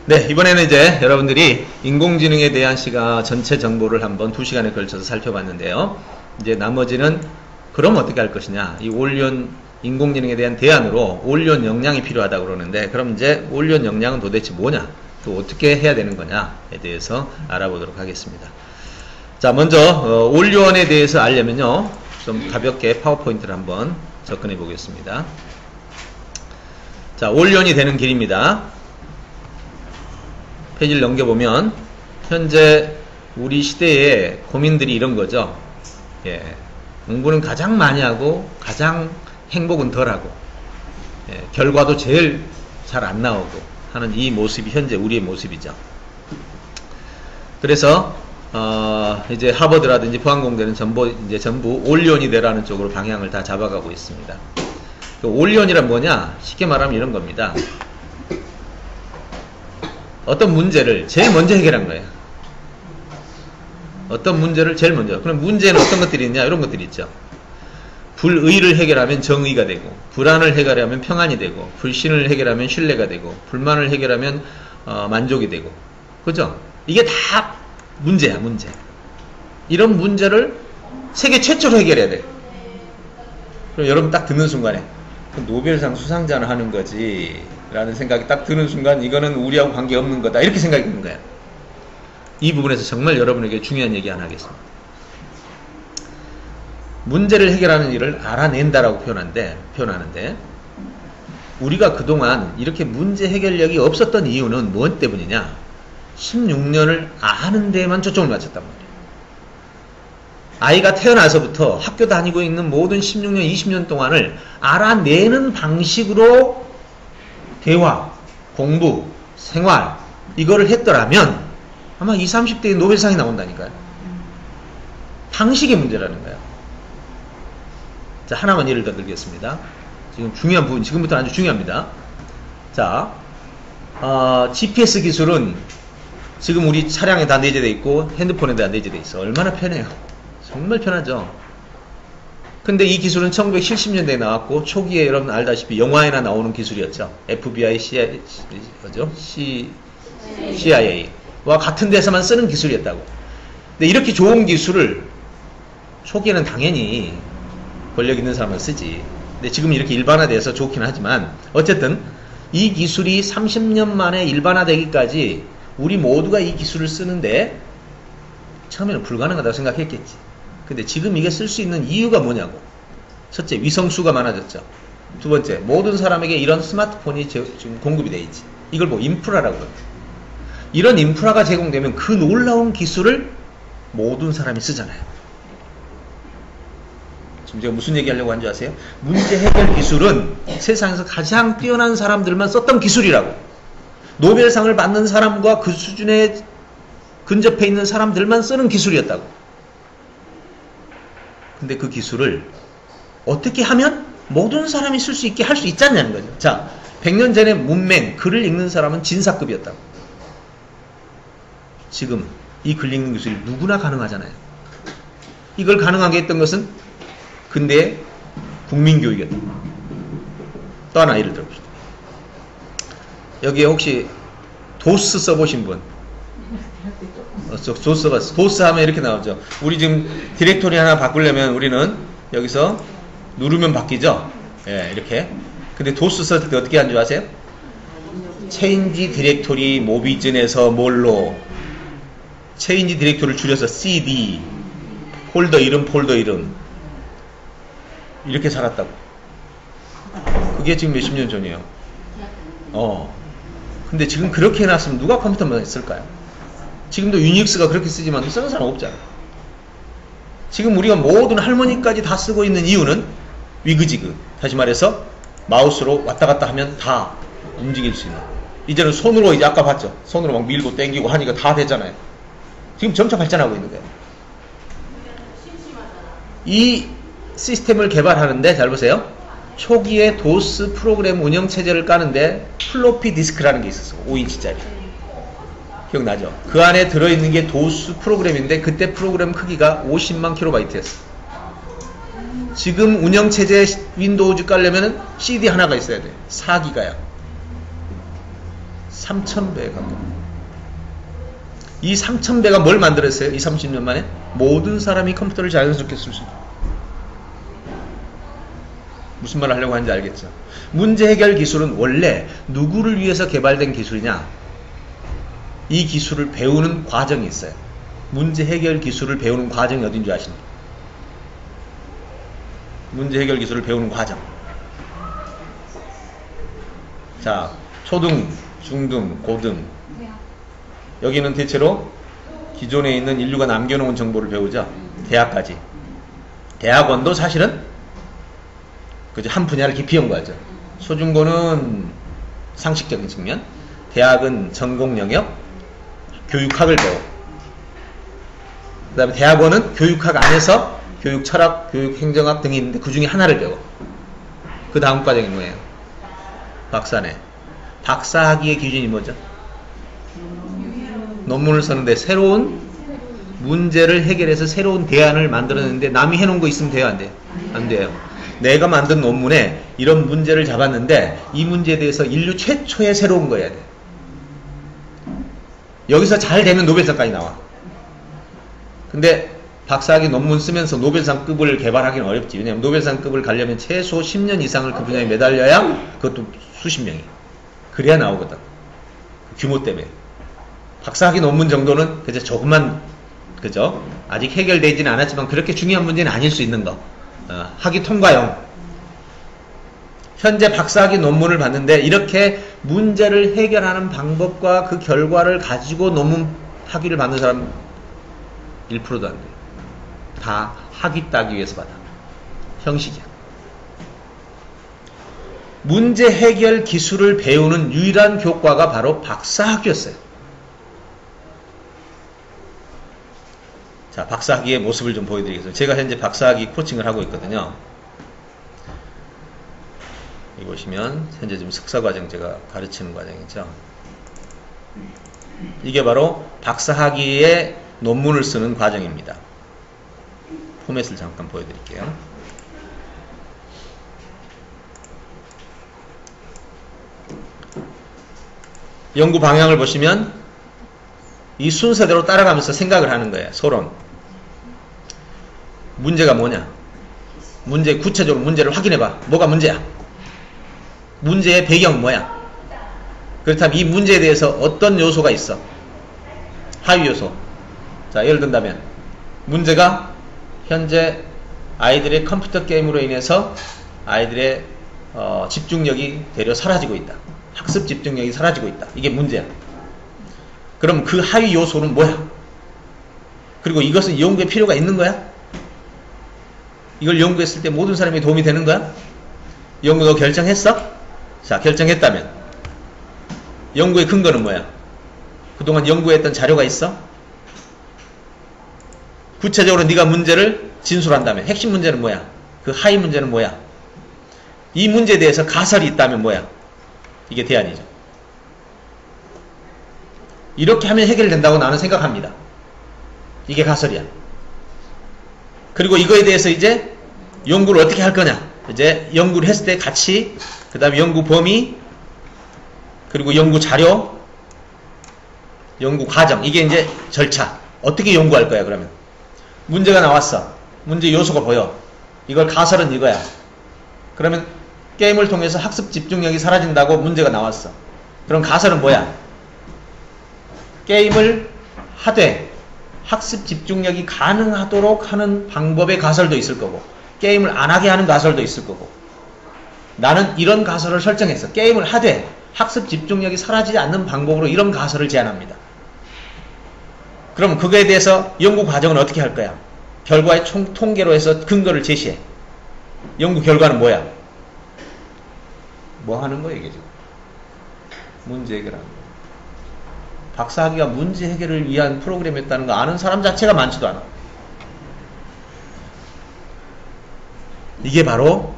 네, 이번에는 이제 여러분들이 인공지능에 대한 전체 정보를 한번 2시간에 걸쳐서 살펴봤는데요. 이제 나머지는 그럼 어떻게 할 것이냐. 이 올리온 인공지능에 대한 대안으로 올리온 역량이 필요하다고 그러는데, 그럼 이제 올리온 역량은 도대체 뭐냐? 또 어떻게 해야 되는 거냐에 대해서 알아보도록 하겠습니다. 자, 먼저 올리온에 대해서 알려면요, 좀 가볍게 파워포인트를 한번 접근해 보겠습니다. 자, 올리온이 되는 길입니다. 페이지를 넘겨보면 현재 우리 시대의 고민들이 이런 거죠. 예, 공부는 가장 많이 하고 가장 행복은 덜하고, 결과도 제일 잘 안 나오고 하는 이 모습이 현재 우리의 모습이죠. 그래서 이제 하버드라든지 포항공대는 전부 올리온이 되라는 쪽으로 방향을 다 잡아가고 있습니다. 그 올리온이란 뭐냐? 쉽게 말하면 이런 겁니다. 어떤 문제를 제일 먼저 해결한 거예요. 어떤 문제를 제일 먼저. 그럼 문제는 어떤 것들이 있냐? 이런 것들이 있죠. 불의를 해결하면 정의가 되고, 불안을 해결하면 평안이 되고, 불신을 해결하면 신뢰가 되고, 불만을 해결하면 만족이 되고. 그죠? 이게 다 문제야, 문제. 이런 문제를 세계 최초로 해결해야 돼. 그럼 여러분 딱 듣는 순간에 노벨상 수상자는 하는 거지 라는 생각이 딱 드는 순간, 이거는 우리하고 관계없는 거다, 이렇게 생각이 드는 거야. 이 부분에서 정말 여러분에게 중요한 얘기 하나 하겠습니다. 문제를 해결하는 일을 알아낸다라고 표현하는데, 우리가 그동안 이렇게 문제 해결력이 없었던 이유는 무엇 때문이냐? 16년을 아는 데에만 초점을 맞췄단 말이에요. 아이가 태어나서부터 학교 다니고 있는 모든 16년, 20년 동안을 알아내는 방식으로 대화, 공부, 생활, 이거를 했더라면 아마 20, 30대의 노벨상이 나온다니까요. 방식의 문제라는 거예요. 자, 하나만 예를 더 들겠습니다. 지금 중요한 부분, 지금부터 아주 중요합니다. 자, GPS 기술은 지금 우리 차량에 다 내재되어 있고 핸드폰에 다 내재되어 있어. 얼마나 편해요. 정말 편하죠. 근데 이 기술은 1970년대에 나왔고, 초기에 여러분 알다시피 영화에나 나오는 기술이었죠. FBI, CIA와 같은 데서만 쓰는 기술이었다고. 근데 이렇게 좋은 기술을 초기에는 당연히 권력 있는 사람은 쓰지. 근데 지금 이렇게 일반화돼서 좋긴 하지만, 어쨌든 이 기술이 30년 만에 일반화되기까지 우리 모두가 이 기술을 쓰는데 처음에는 불가능하다고 생각했겠지. 근데 지금 이게 쓸 수 있는 이유가 뭐냐고. 첫째, 위성수가 많아졌죠. 두 번째, 모든 사람에게 이런 스마트폰이 지금 공급이 돼 있지. 이걸 뭐 인프라라고 그래요. 이런 인프라가 제공되면 그 놀라운 기술을 모든 사람이 쓰잖아요. 지금 제가 무슨 얘기 하려고 한 줄 아세요? 문제 해결 기술은 세상에서 가장 뛰어난 사람들만 썼던 기술이라고. 노벨상을 받는 사람과 그 수준에 근접해 있는 사람들만 쓰는 기술이었다고. 근데 그 기술을 어떻게 하면 모든 사람이 쓸 수 있게 할 수 있지 않냐는 거죠. 자, 100년 전에 문맹, 글을 읽는 사람은 진사급이었다고. 지금 이 글 읽는 기술이 누구나 가능하잖아요. 이걸 가능하게 했던 것은 근대의 국민교육이었다. 또 하나 예를 들어봅시다. 여기에 혹시 도스 써보신 분? 도스 하면 이렇게 나오죠. 우리 지금 디렉토리 하나 바꾸려면 우리는 여기서 누르면 바뀌죠. 예, 이렇게. 근데 도스 썼을 때 어떻게 한 줄 아세요? 체인지 디렉토리 모비즌에서 뭘로, 체인지 디렉토리를 줄여서 CD, 폴더 이름 이렇게 살았다고. 그게 지금 몇십 년 전이에요. 근데 지금 그렇게 해놨으면 누가 컴퓨터만 했을까요? 지금도 유닉스가 그렇게 쓰지만 쓰는 사람 없잖아. 지금 우리가 모든 할머니까지 다 쓰고 있는 이유는 위그지그. 다시 말해서 마우스로 왔다 갔다 하면 다 움직일 수 있는. 이제는 손으로, 이제 아까 봤죠? 손으로 막 밀고 땡기고 하니까 다 되잖아요. 지금 점차 발전하고 있는 거예요. 이 시스템을 개발하는데, 잘 보세요. 초기에 도스 프로그램 운영체제를 까는데 플로피 디스크라는 게 있었어. 5인치짜리. 기억나죠? 그 안에 들어있는 게 도스 프로그램인데, 그때 프로그램 크기가 50만 킬로바이트였어. 지금 운영체제 윈도우즈 깔려면 CD 하나가 있어야 돼. 4기가야. 3,000배 가까워. 이 3,000배가 뭘 만들었어요? 이 30년 만에? 모든 사람이 컴퓨터를 자연스럽게 쓸 수 있어요. 무슨 말을 하려고 하는지 알겠죠? 문제 해결 기술은 원래 누구를 위해서 개발된 기술이냐? 이 기술을 배우는 과정이 있어요. 문제 해결 기술을 배우는 과정이 어딘 줄 아십니까? 문제 해결 기술을 배우는 과정. 자, 초등, 중등, 고등. 여기는 대체로 기존에 있는 인류가 남겨놓은 정보를 배우죠. 대학까지. 대학원도 사실은 그죠? 한 분야를 깊이 연구하죠. 소중고는 상식적인 측면, 대학은 전공 영역, 교육학을 배워. 그 다음에 대학원은 교육학 안에서 교육 철학, 교육 행정학 등이 있는데 그 중에 하나를 배워. 그 다음 과정이 뭐예요? 박사네. 박사학위의 기준이 뭐죠? 논문을 쓰는데 새로운 문제를 해결해서 새로운 대안을 만들어내는데 남이 해놓은 거 있으면 돼요? 안 돼요? 안 돼요. 내가 만든 논문에 이런 문제를 잡았는데 이 문제에 대해서 인류 최초의 새로운 거여야 돼. 여기서 잘 되면 노벨상까지 나와. 근데 박사학위 논문 쓰면서 노벨상급을 개발하기는 어렵지. 왜냐하면 노벨상급을 가려면 최소 10년 이상을 그 분야에 매달려야 그것도 수십 명이. 그래야 나오거든. 규모 때문에. 박사학위 논문 정도는 그저 조금만, 그죠? 아직 해결되지는 않았지만 그렇게 중요한 문제는 아닐 수 있는 거. 학위 통과형. 현재 박사학위 논문을 봤는데 이렇게 문제를 해결하는 방법과 그 결과를 가지고 논문 학위를 받는 사람 1%도 안 돼요. 다 학위 따기 위해서 받아. 형식이야. 문제 해결 기술을 배우는 유일한 교과가 바로 박사학위였어요. 자, 박사학위의 모습을 좀 보여드리겠습니다. 제가 현재 박사학위 코칭을 하고 있거든요. 여기 보시면 현재 지금 석사과정 제가 가르치는 과정이죠. 이게 바로 박사학위의 논문을 쓰는 과정입니다. 포맷을 잠깐 보여드릴게요. 연구 방향을 보시면 이 순서대로 따라가면서 생각을 하는 거예요. 서론. 문제가 뭐냐? 문제, 구체적으로 문제를 확인해봐. 뭐가 문제야? 문제의 배경 뭐야? 그렇다면 이 문제에 대해서 어떤 요소가 있어? 하위 요소. 자, 예를 든다면 문제가 현재 아이들의 컴퓨터 게임으로 인해서 아이들의 집중력이 되려 사라지고 있다. 학습 집중력이 사라지고 있다. 이게 문제야. 그럼 그 하위 요소는 뭐야? 그리고 이것은 연구에 필요가 있는 거야? 이걸 연구했을 때 모든 사람이 도움이 되는 거야? 연구 너 결정했어? 자, 결정했다면 연구의 근거는 뭐야? 그동안 연구했던 자료가 있어? 구체적으로 네가 문제를 진술한다면 핵심 문제는 뭐야? 그 하위 문제는 뭐야? 이 문제에 대해서 가설이 있다면 뭐야? 이게 대안이죠. 이렇게 하면 해결된다고 나는 생각합니다. 이게 가설이야. 그리고 이거에 대해서 이제 연구를 어떻게 할 거냐? 이제 연구를 했을 때 가치, 그 다음에 연구 범위, 그리고 연구 자료, 연구 과정. 이게 이제 절차. 어떻게 연구할 거야, 그러면? 문제가 나왔어. 문제 요소가 보여. 이걸 가설은 이거야. 그러면 게임을 통해서 학습 집중력이 사라진다고 문제가 나왔어. 그럼 가설은 뭐야? 게임을 하되 학습 집중력이 가능하도록 하는 방법의 가설도 있을 거고, 게임을 안 하게 하는 가설도 있을 거고. 나는 이런 가설을 설정했어. 게임을 하되 학습 집중력이 사라지지 않는 방법으로 이런 가설을 제안합니다. 그럼 그거에 대해서 연구 과정은 어떻게 할 거야? 결과의 통계로 해서 근거를 제시해. 연구 결과는 뭐야? 뭐 하는 거야, 이게 지금? 문제 해결하는 거. 박사학위가 문제 해결을 위한 프로그램이었다는 거 아는 사람 자체가 많지도 않아. 이게 바로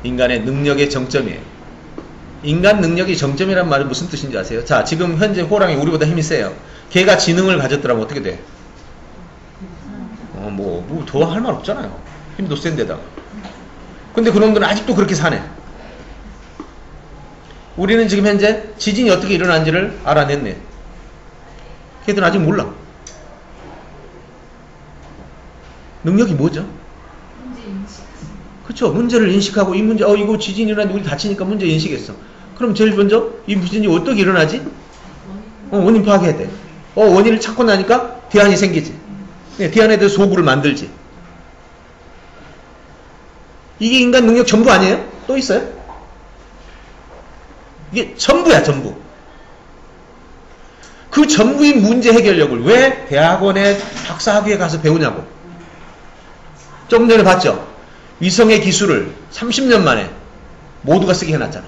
인간의 능력의 정점이에요. 인간 능력이 정점이란 말이 무슨 뜻인지 아세요? 자, 지금 현재 호랑이 우리보다 힘이 세요. 걔가 지능을 가졌더라면 어떻게 돼? 뭐 더 할 말 없잖아요. 힘도 센 데다가. 근데 그놈들은 아직도 그렇게 사네. 우리는 지금 현재 지진이 어떻게 일어나는지를 알아냈네. 걔들은 아직 몰라. 능력이 뭐죠? 문제 인식. 그렇죠. 문제를 인식하고 이 문제, 이거 지진이 일어나는데 우리 다치니까 문제 인식했어. 그럼 제일 먼저 이 지진이 어떻게 일어나지? 원인 파악해야 돼. 원인을 찾고 나니까 대안이 생기지. 네, 대안에 대해서 소구를 만들지. 이게 인간 능력 전부 아니에요? 또 있어요? 이게 전부야, 전부. 그 전부인 문제 해결력을 왜 대학원에 박사학위에 가서 배우냐고. 조금 전에 봤죠? 위성의 기술을 30년 만에 모두가 쓰게 해놨잖아.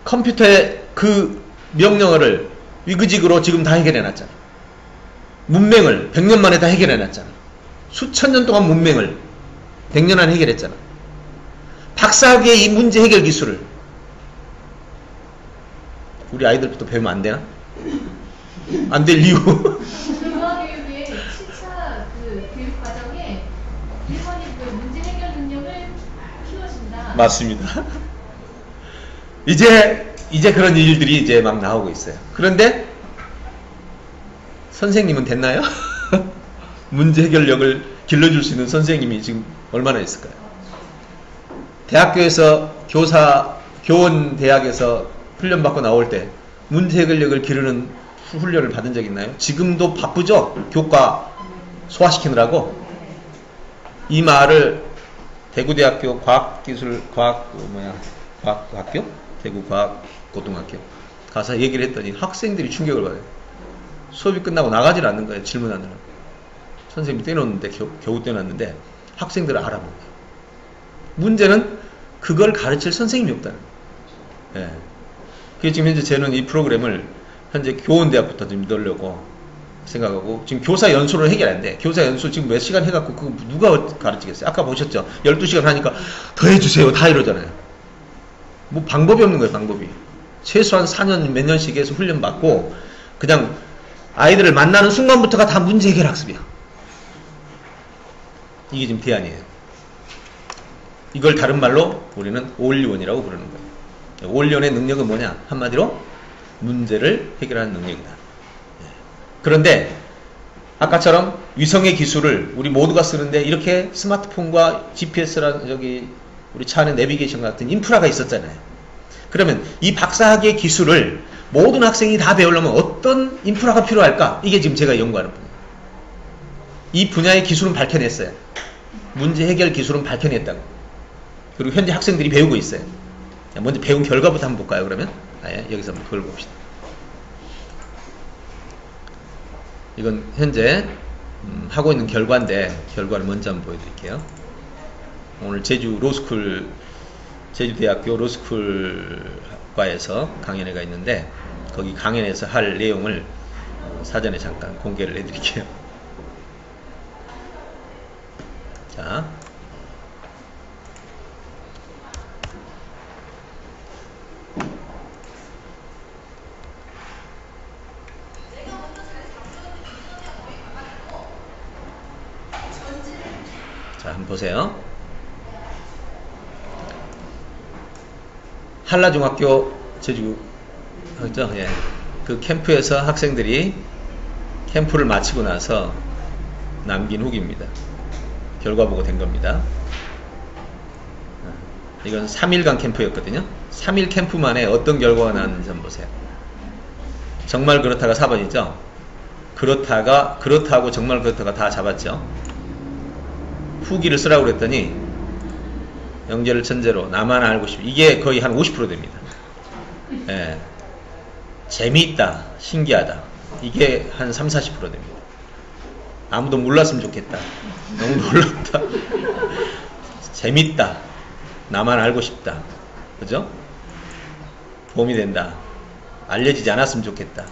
컴퓨터의 그 명령어를 위그직으로 지금 다 해결해놨잖아. 문맹을 100년 만에 다 해결해놨잖아. 수천 년 동안 문맹을 100년 안에 해결했잖아. 박사학위의 이 문제 해결 기술을 우리 아이들부터 배우면 안 되나? 안 될 이유. 중앙교육의 7차 그 교육 과정에 일본이 그 문제 해결 능력을 키워준다. 맞습니다. 이제 그런 일들이 이제 막 나오고 있어요. 그런데 선생님은 됐나요? 문제 해결력을 길러줄 수 있는 선생님이 지금 얼마나 있을까요? 대학교에서 교원 대학에서 훈련받고 나올 때 문제 해결력을 기르는 훈련을 받은 적 있나요? 지금도 바쁘죠? 교과 소화시키느라고. 이 말을 대구대학교 과학학교? 대구과학고등학교 가서 얘기를 했더니 학생들이 충격을 받아요. 수업이 끝나고 나가질 않는 거예요. 질문하느라. 선생님이 떼놓는데 겨우 떼놨는데 학생들을 알아본 거예요. 문제는 그걸 가르칠 선생님이 없다는 거예요. 예. 그게 지금 현재 저는 이 프로그램을 현재 교원대학부터 좀 넣으려고 생각하고 지금 교사 연수를 해결 안 돼. 교사 연수 지금 몇 시간 해갖고 그거 누가 가르치겠어요? 아까 보셨죠? 12시간 하니까 더 해주세요. 다 이러잖아요. 뭐 방법이 없는 거예요. 방법이. 최소한 4년 몇 년씩 해서 훈련받고 그냥 아이들을 만나는 순간부터가 다 문제 해결 학습이야. 이게 지금 대안이에요. 이걸 다른 말로 우리는 올리원이라고 부르는 거예요. 올리원의 능력은 뭐냐? 한마디로 문제를 해결하는 능력이다. 그런데 아까처럼 위성의 기술을 우리 모두가 쓰는데 이렇게 스마트폰과 GPS라는 우리 차 안에 내비게이션 같은 인프라가 있었잖아요. 그러면 이 박사학위의 기술을 모든 학생이 다 배우려면 어떤 인프라가 필요할까? 이게 지금 제가 연구하는 분야예요. 이 분야의 기술은 밝혀냈어요. 문제 해결 기술은 밝혀냈다고. 그리고 현재 학생들이 배우고 있어요. 먼저 배운 결과부터 한번 볼까요, 그러면? 여기서 한번 그걸 봅시다. 이건 현재 하고 있는 결과인데 결과를 먼저 한번 보여드릴게요. 오늘 제주대학교 로스쿨과에서 강연회가 있는데 거기 강연에서 할 내용을 사전에 잠깐 공개를 해드릴게요. 자, 한번 보세요. 한라중학교 제주 그죠? 예. 그 캠프에서 학생들이 캠프를 마치고 나서 남긴 후기입니다. 결과 보고 된 겁니다. 이건 3일간 캠프였거든요. 3일 캠프 만에 어떤 결과가 나왔는지 한번 보세요. 정말 그렇다가 4번이죠. 그렇다고 정말 그렇다가 다 잡았죠. 후기를 쓰라고 그랬더니 영재를 천재로 나만 알고 싶어. 이게 거의 한 50% 됩니다. 예. 재미있다, 신기하다. 이게 한 30-40% 됩니다. 아무도 몰랐으면 좋겠다. 너무 놀랍다. 재밌다. 나만 알고 싶다. 그죠? 도움이 된다. 알려지지 않았으면 좋겠다.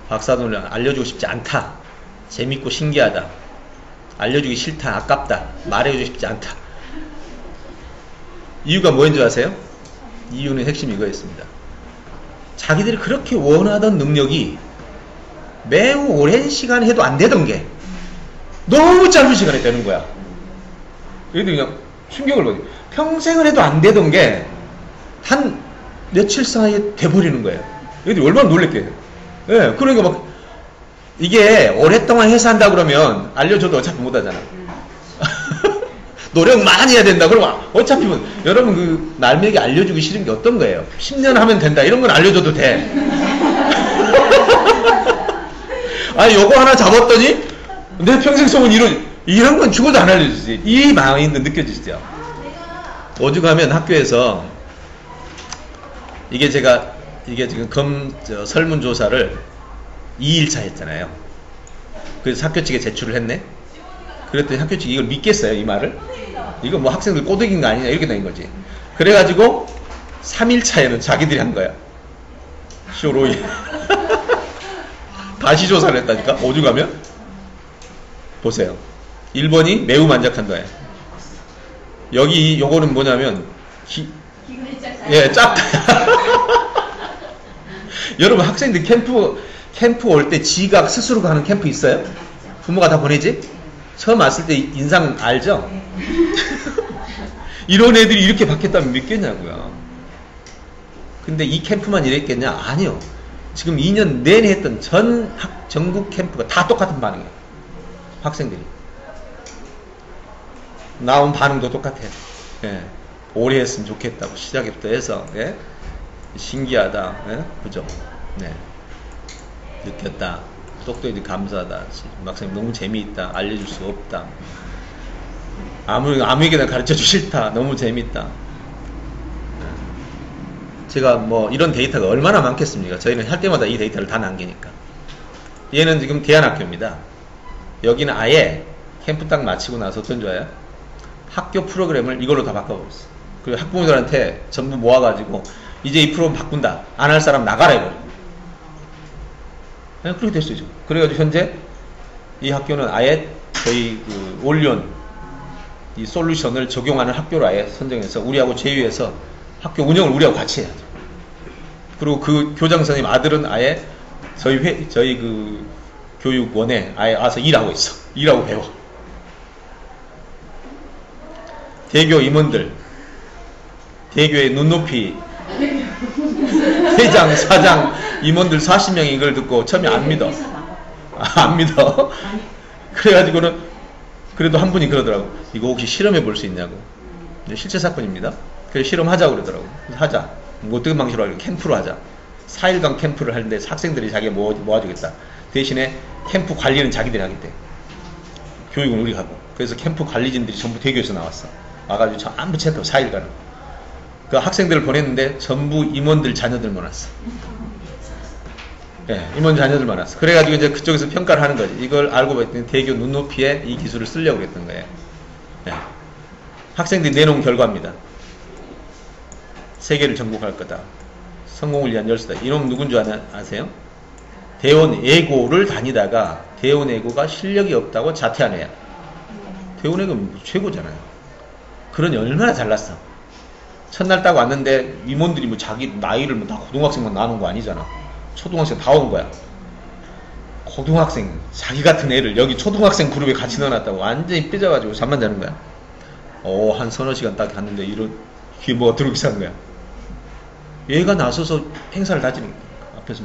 박사돈을 알려주고 싶지 않다. 재밌고 신기하다. 알려주기 싫다. 아깝다. 말해주고 싶지 않다. 이유가 뭐인 줄 아세요? 이유는 핵심이 이거였습니다. 자기들이 그렇게 원하던 능력이 매우 오랜 시간 해도 안 되던 게 너무 짧은 시간에 되는 거야. 얘들 그냥 충격을 받아요. 평생을 해도 안 되던 게 한 며칠 사이에 돼버리는 거예요. 얘들이 얼마나 놀랬겠어요. 예, 그러니까 막 이게 오랫동안 해서 한다 그러면 알려줘도 어차피 못하잖아. 노력 많이 해야 된다. 그러면 어차피 뭐, 여러분 그 날매기 알려주기 싫은 게 어떤 거예요? 10년 하면 된다. 이런 건 알려줘도 돼. 아니 요거 하나 잡았더니 내 평생 소원 이런 건 죽어도 안 알려주지. 이 마음이 느껴지죠. 오죽하면 학교에서 이게 지금 설문조사를 2일차 했잖아요. 그래서 학교 측에 제출을 했네. 그랬더니 학교 측이 이걸 믿겠어요, 이 말을? 이거 뭐 학생들 꼬드긴 거 아니냐 이렇게 된 거지. 그래가지고 3일차에는 자기들이 한 거야. 쇼로이. 다시 조사를 했다니까. 오죽하면 보세요. 1번이 매우 만족한 거예요. 여기 요거는 뭐냐면 예, 작다. 여러분 학생들 캠프 올 때 지가 스스로 가는 캠프 있어요? 부모가 다 보내지? 처음 왔을 때 인상 알죠? 이런 애들이 이렇게 바뀌었다면 믿겠냐고요. 근데 이 캠프만 이랬겠냐? 아니요. 지금 2년 내내 했던 전국 캠프가 다 똑같은 반응이에요. 학생들이. 나온 반응도 똑같아요. 예. 오래 했으면 좋겠다고 시작부터 해서, 예? 신기하다. 예? 그죠? 네. 느꼈다. 똑똑히 감사하다. 막상 너무 재미있다. 알려줄 수 없다. 아무에게나 가르쳐주기 싫다. 너무 재밌다. 제가 뭐 이런 데이터가 얼마나 많겠습니까? 저희는 할 때마다 이 데이터를 다 남기니까. 얘는 지금 대안학교입니다. 여기는 아예 캠프 딱 마치고 나서 어떤 줄 알아요? 학교 프로그램을 이걸로 다 바꿔버렸어. 그리고 학부모들한테 전부 모아가지고 이제 이 프로그램 바꾼다. 안 할 사람 나가라 해버려. 그냥 그렇게 됐어요. 그래가지고 현재 이 학교는 아예 저희 그 올리온 이 솔루션을 적용하는 학교로 아예 선정해서 우리하고 제휴해서 학교 운영을 우리하고 같이 해야죠. 그리고 그 교장 선생님 아들은 아예 저희 그 교육원에 아예 와서 일하고 있어. 일하고 배워. 대교 임원들, 대교의 눈높이 회장, 사장, 임원들 40명이 이걸 듣고 처음에 안 믿어. 안 믿어. 그래가지고는 그래도 한 분이 그러더라고. 이거 혹시 실험해 볼 수 있냐고. 실제 사건입니다. 그래서 실험하자고 그러더라고. 하자. 뭐 어떤 방식으로 하려고. 캠프로 하자. 4일간 캠프를 하는데 학생들이 자기가 모아주겠다. 대신에 캠프 관리는 자기들이 하겠대. 교육은 우리가 하고. 그래서 캠프 관리진들이 전부 대교에서 나왔어. 와가지고 전부 체크하고 4일간. 그 학생들을 보냈는데 전부 임원들 자녀들만 왔어. 예, 임원 자녀들만 왔어. 그래가지고 이제 그쪽에서 평가를 하는 거지. 이걸 알고 봤더니 대교 눈높이에 이 기술을 쓰려고 그랬던 거예요. 예. 학생들이 내놓은 결과입니다. 세계를 정복할 거다. 성공을 위한 열쇠다. 이놈 누군 줄 아세요? 대원예고를 다니다가 대원예고가 실력이 없다고 자퇴한 애야. 대원예고 최고잖아요. 그러니 얼마나 잘났어. 첫날 딱 왔는데 임원들이 뭐 자기 나이를 뭐 다 고등학생만 나눈 거 아니잖아. 초등학생 다 온 거야. 고등학생 자기 같은 애를 여기 초등학생 그룹에 같이 넣어놨다고 완전히 삐져가지고 잠만 자는 거야. 한 서너 시간 딱 갔는데 이런 귀에 뭐가 들어오기 시작한 거야. 얘가 나서서 행사를 다지는 거야. 앞에서.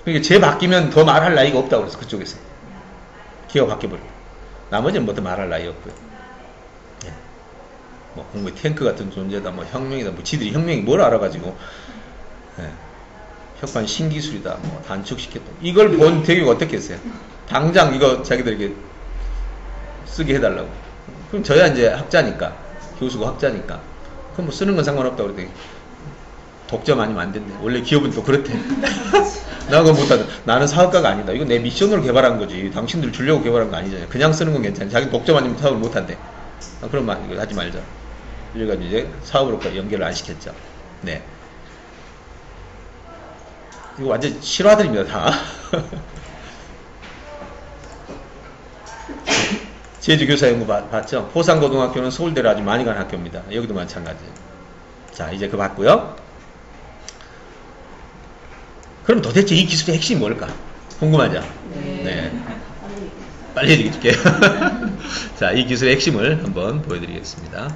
그러니까 쟤 바뀌면 더 말할 나이가 없다고 그랬어. 그쪽에서. 기가 바뀌어버려. 나머지는 뭐 더 말할 나이 없고요. 예. 뭐 공부의 탱크 같은 존재다. 뭐 혁명이다. 뭐 지들이 혁명이 뭘 알아가지고. 예. 혁판 신기술이다. 뭐 단축시켰다. 이걸 본 대교가 어떻게 했어요? 당장 이거 자기들에게 쓰게 해달라고. 그럼 저야 이제 학자니까. 교수가 학자니까. 그럼 뭐 쓰는 건 상관없다고 그러더니 독점 아니면 안 된대. 원래 기업은 또 그렇대. 나 그거 못하다. 나는 사업가가 아니다. 이거 내 미션으로 개발한 거지. 당신들 주려고 개발한 거 아니잖아요. 그냥 쓰는 건 괜찮아. 자기 독점 아니면 사업을 못한대. 그럼 이거 하지 말자. 이래가지고 이제 사업으로 연결을 안 시켰죠. 네. 이거 완전 실화들입니다, 다. 제주교사연구 봤죠? 포상고등학교는 서울대를 아주 많이 간 학교입니다. 여기도 마찬가지예요. 자, 이제 그거 봤고요. 그럼 도대체 이 기술의 핵심이 뭘까? 궁금하죠? 네. 빨리 해드릴게요. 자, 이 기술의 핵심을 한번 보여드리겠습니다.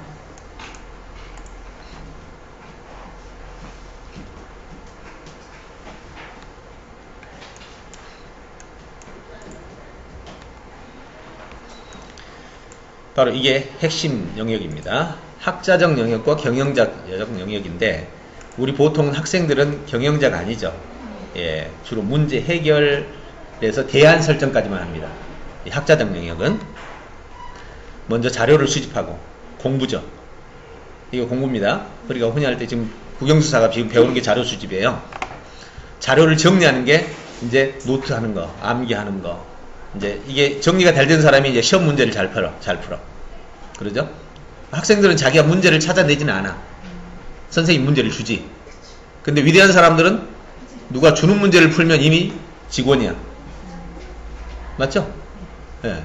바로 이게 핵심 영역입니다. 학자적 영역과 경영자적 영역인데 우리 보통 학생들은 경영자가 아니죠. 예, 주로 문제 해결에서 대안 설정까지만 합니다. 이 학자적 영역은 먼저 자료를 수집하고 공부죠. 이거 공부입니다. 우리가 흔히 할 때 지금 국영수사가 지금 배우는 게 자료 수집이에요. 자료를 정리하는 게 이제 노트하는 거, 암기하는 거. 이제 이게 정리가 잘 된 사람이 이제 시험 문제를 잘 풀어. 그러죠? 학생들은 자기가 문제를 찾아내지는 않아. 선생님 문제를 주지. 근데 위대한 사람들은 누가 주는 문제를 풀면 이미 직원이야. 맞죠? 예.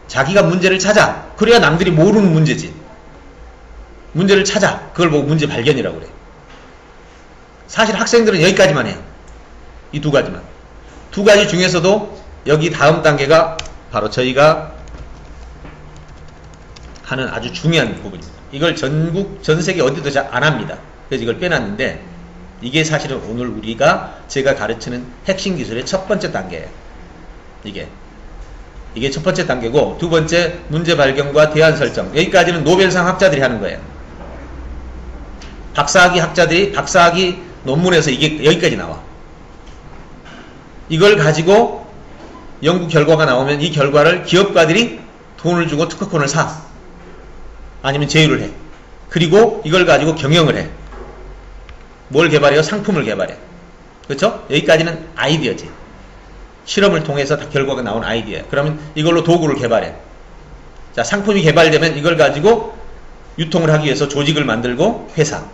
자기가 문제를 찾아. 그래야 남들이 모르는 문제지. 문제를 찾아. 그걸 보고 문제 발견이라고 그래. 사실 학생들은 여기까지만 해요. 이 두 가지만. 두 가지 중에서도 여기 다음 단계가 바로 저희가 하는 아주 중요한 부분입니다. 이걸 전 세계 어디도 잘 안 합니다. 그래서 이걸 빼놨는데 이게 사실은 오늘 제가 가르치는 핵심 기술의 첫 번째 단계예요. 이게 첫 번째 단계고 두 번째 문제 발견과 대안 설정. 여기까지는 노벨상 학자들이 하는 거예요. 박사학위 논문에서 이게 여기까지 나와. 이걸 가지고 연구 결과가 나오면 이 결과를 기업가들이 돈을 주고 특허권을 사. 아니면 제휴를 해. 그리고 이걸 가지고 경영을 해. 뭘 개발해요? 상품을 개발해. 그렇죠? 여기까지는 아이디어지. 실험을 통해서 다 결과가 나온 아이디어야. 그러면 이걸로 도구를 개발해. 자, 상품이 개발되면 이걸 가지고 유통을 하기 위해서 조직을 만들고 회사.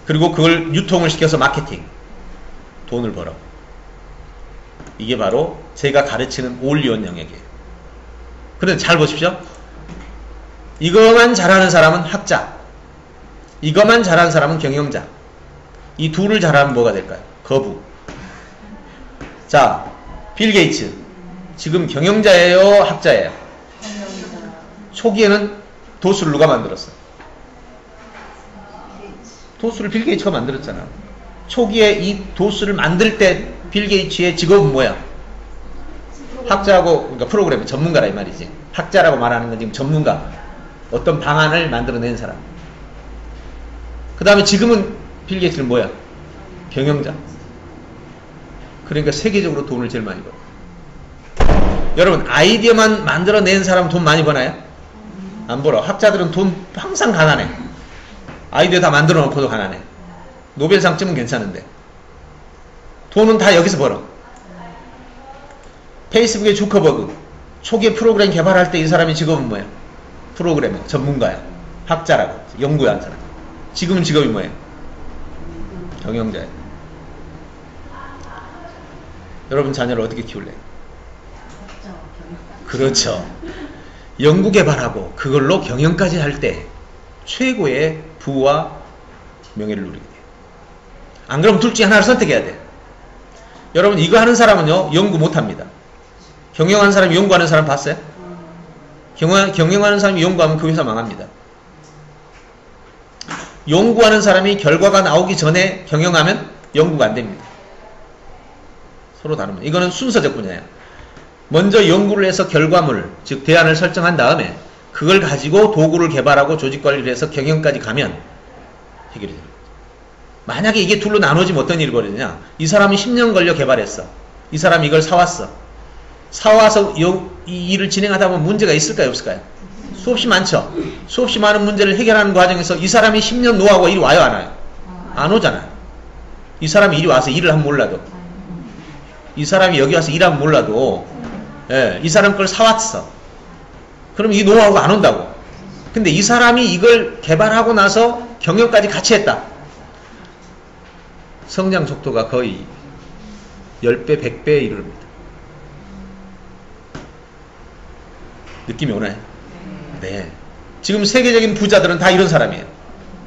그리고 그걸 유통을 시켜서 마케팅. 돈을 벌어. 이게 바로 제가 가르치는 올리온 영역이에요. 그런데 잘 보십시오. 이거만 잘하는 사람은 학자. 이거만 잘하는 사람은 경영자. 이 둘을 잘하면 뭐가 될까요? 거부. 자, 빌 게이츠. 지금 경영자예요? 학자예요? 초기에는 도수를 누가 만들었어? 도수를 빌 게이츠가 만들었잖아. 초기에 이 도수를 만들 때 빌 게이츠의 직업은 뭐야? 학자하고, 그러니까 프로그램 전문가라 이 말이지. 학자라고 말하는 건 지금 전문가. 어떤 방안을 만들어낸 사람. 그 다음에 지금은 빌 게이츠는 뭐야? 경영자. 그러니까 세계적으로 돈을 제일 많이 벌어. 여러분, 아이디어만 만들어낸 사람 돈 많이 버나요? 안 벌어. 학자들은 돈 항상 가난해. 아이디어 다 만들어 놓고도 가난해. 노벨상쯤은 괜찮은데. 돈은 다 여기서 벌어. 페이스북의 주커버그. 초기에 프로그램 개발할 때 이 사람의 직업은 뭐예요? 프로그래머, 전문가야. 학자라고. 연구한 사람. 지금은 직업이 뭐예요? 경영자예요. 여러분 자녀를 어떻게 키울래요? 그렇죠. 연구 개발하고 그걸로 경영까지 할 때 최고의 부와 명예를 누리게 돼요. 안 그러면 둘 중에 하나를 선택해야 돼. 여러분 이거 하는 사람은요 연구 못합니다. 경영하는 사람이 연구하는 사람 봤어요? 경영하는 사람이 연구하면 그 회사 망합니다. 연구하는 사람이 결과가 나오기 전에 경영하면 연구가 안 됩니다. 서로 다릅니다. 이거는 순서적 분야예요. 먼저 연구를 해서 결과물, 즉 대안을 설정한 다음에 그걸 가지고 도구를 개발하고 조직관리를 해서 경영까지 가면 해결이 됩니다. 만약에 이게 둘로 나누어지면 어떤 일이 벌어지냐? 이 사람이 10년 걸려 개발했어. 이 사람이 이걸 사왔어. 사와서 이 일을 진행하다 보면 문제가 있을까요? 없을까요? 수없이 많죠. 수없이 많은 문제를 해결하는 과정에서 이 사람이 10년 노하우가 이리 와요? 안 와요? 안 오잖아요. 이 사람이 이리 와서 일을 하면 몰라도, 이 사람이 여기 와서 일하면 몰라도, 예, 이 사람 걸 사왔어. 그럼 이 노하우가 안 온다고. 근데 이 사람이 이걸 개발하고 나서 경영까지 같이 했다. 성장 속도가 거의 10배, 100배에 이릅니다. 느낌이 오나요? 네. 지금 세계적인 부자들은 다 이런 사람이에요.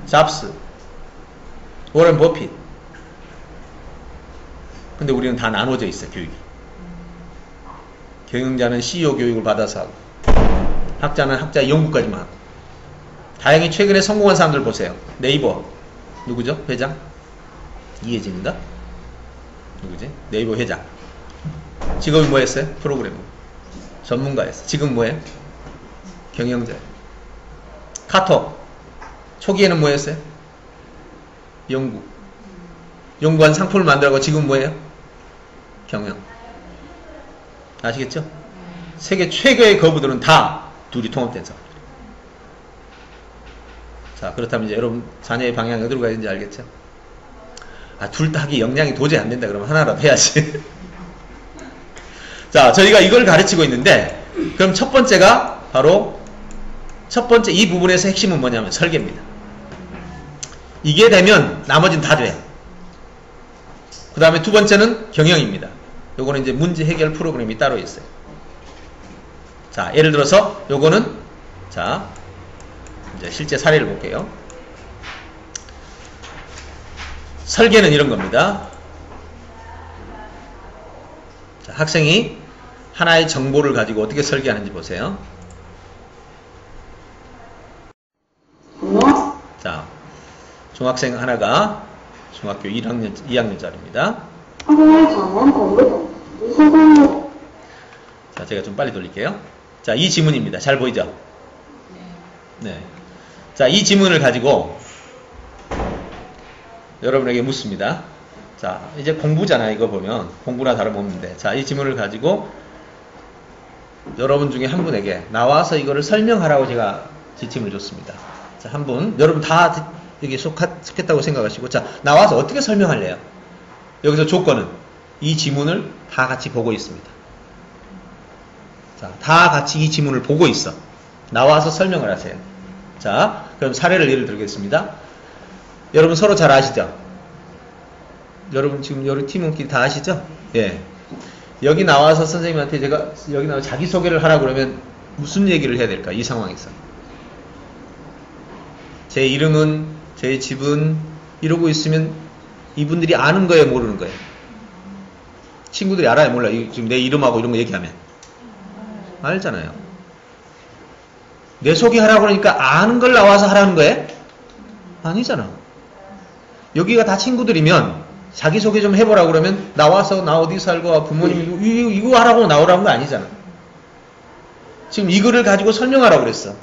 잡스, 워런 버핏. 근데 우리는 다 나눠져 있어요, 교육이. 경영자는 CEO 교육을 받아서 하고, 학자는 학자 연구까지만 하고. 다행히 최근에 성공한 사람들 보세요. 네이버, 누구죠? 회장? 이혜진인가? 누구지? 네이버 회장. 직업이 뭐였어요? 프로그래머. 전문가였어. 지금 뭐예요? 경영자예요. 카톡. 초기에는 뭐였어요? 연구한 상품을 만들고 지금 뭐예요? 경영. 아시겠죠? 세계 최고의 거부들은 다 둘이 통합된 사람. 자, 그렇다면 이제 여러분 자녀의 방향이 어디로 가야 되는지 알겠죠? 아, 둘 다 하기 역량이 도저히 안 된다 그러면 하나라도 해야지. 자, 저희가 이걸 가르치고 있는데, 그럼 첫 번째가 바로 첫 번째 이 부분에서 핵심은 뭐냐면 설계입니다. 이게 되면 나머지는 다 돼요. 그 다음에 두 번째는 경영입니다. 요거는 이제 문제 해결 프로그램이 따로 있어요. 자, 예를 들어서 요거는 자, 이제 실제 사례를 볼게요. 설계는 이런 겁니다. 자, 학생이 하나의 정보를 가지고 어떻게 설계하는지 보세요. 자, 중학생 하나가 중학교 2학년짜리입니다. 자, 제가 좀 빨리 돌릴게요. 자, 이 지문입니다. 잘 보이죠? 네. 자, 이 지문을 가지고 여러분에게 묻습니다. 자, 이제 공부잖아요. 이거 보면 공부나 다름없는데, 자, 이 지문을 가지고 여러분 중에 한 분에게 나와서 이거를 설명하라고 제가 지침을 줬습니다. 자, 한 분, 여러분 다 여기 속했다고 생각하시고, 자, 나와서 어떻게 설명할래요? 여기서 조건은 이 지문을 다 같이 보고 있습니다. 자, 다 같이 이 지문을 보고 있어. 나와서 설명을 하세요. 자, 그럼 사례를 예를 들겠습니다. 여러분 서로 잘 아시죠? 여러분 지금 여기 팀원끼리 다 아시죠? 예. 여기 나와서 선생님한테 제가 여기 나와서 자기소개를 하라 그러면 무슨 얘기를 해야 될까? 이 상황에서. 제 이름은, 제 집은 이러고 있으면 이분들이 아는 거예요, 모르는 거예요? 친구들이 알아요, 몰라요? 지금 내 이름하고 이런 거 얘기하면. 알잖아요. 내 소개하라고 그러니까 아는 걸 나와서 하라는 거예요? 아니잖아. 여기가 다 친구들이면 자기소개 좀 해보라고 그러면 나와서 나 어디 살고 부모님 이거 하라고 나오라는 거 아니잖아. 지금 이거를 가지고 설명하라고 그랬어.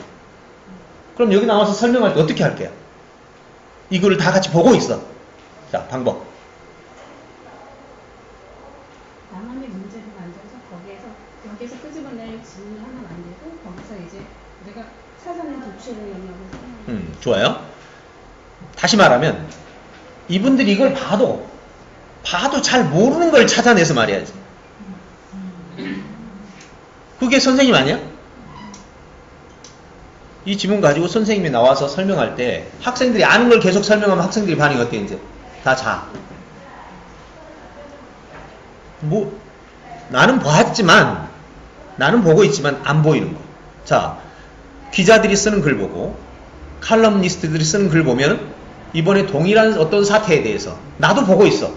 그럼 여기 나와서 설명할 때 어떻게 할게요? 이거를 다 같이 보고 있어. 자, 방법. 나만의 문제를 만들어서 여기에서 끄집어낼 질문 하나 만들고 거기서 이제 내가 찾아낸 도출을 영역을 좋아요. 다시 말하면 이분들이 이걸 봐도 잘 모르는 걸 찾아내서 말해야지. 그게 선생님 아니야? 이 지문 가지고 선생님이 나와서 설명할 때 학생들이 아는 걸 계속 설명하면 학생들이 반응이 어때 이제? 다 자. 뭐 나는 봤지만 나는 보고 있지만 안 보이는 거. 자, 기자들이 쓰는 글 보고 칼럼니스트들이 쓰는 글 보면 이번에 동일한 어떤 사태에 대해서 나도 보고 있어.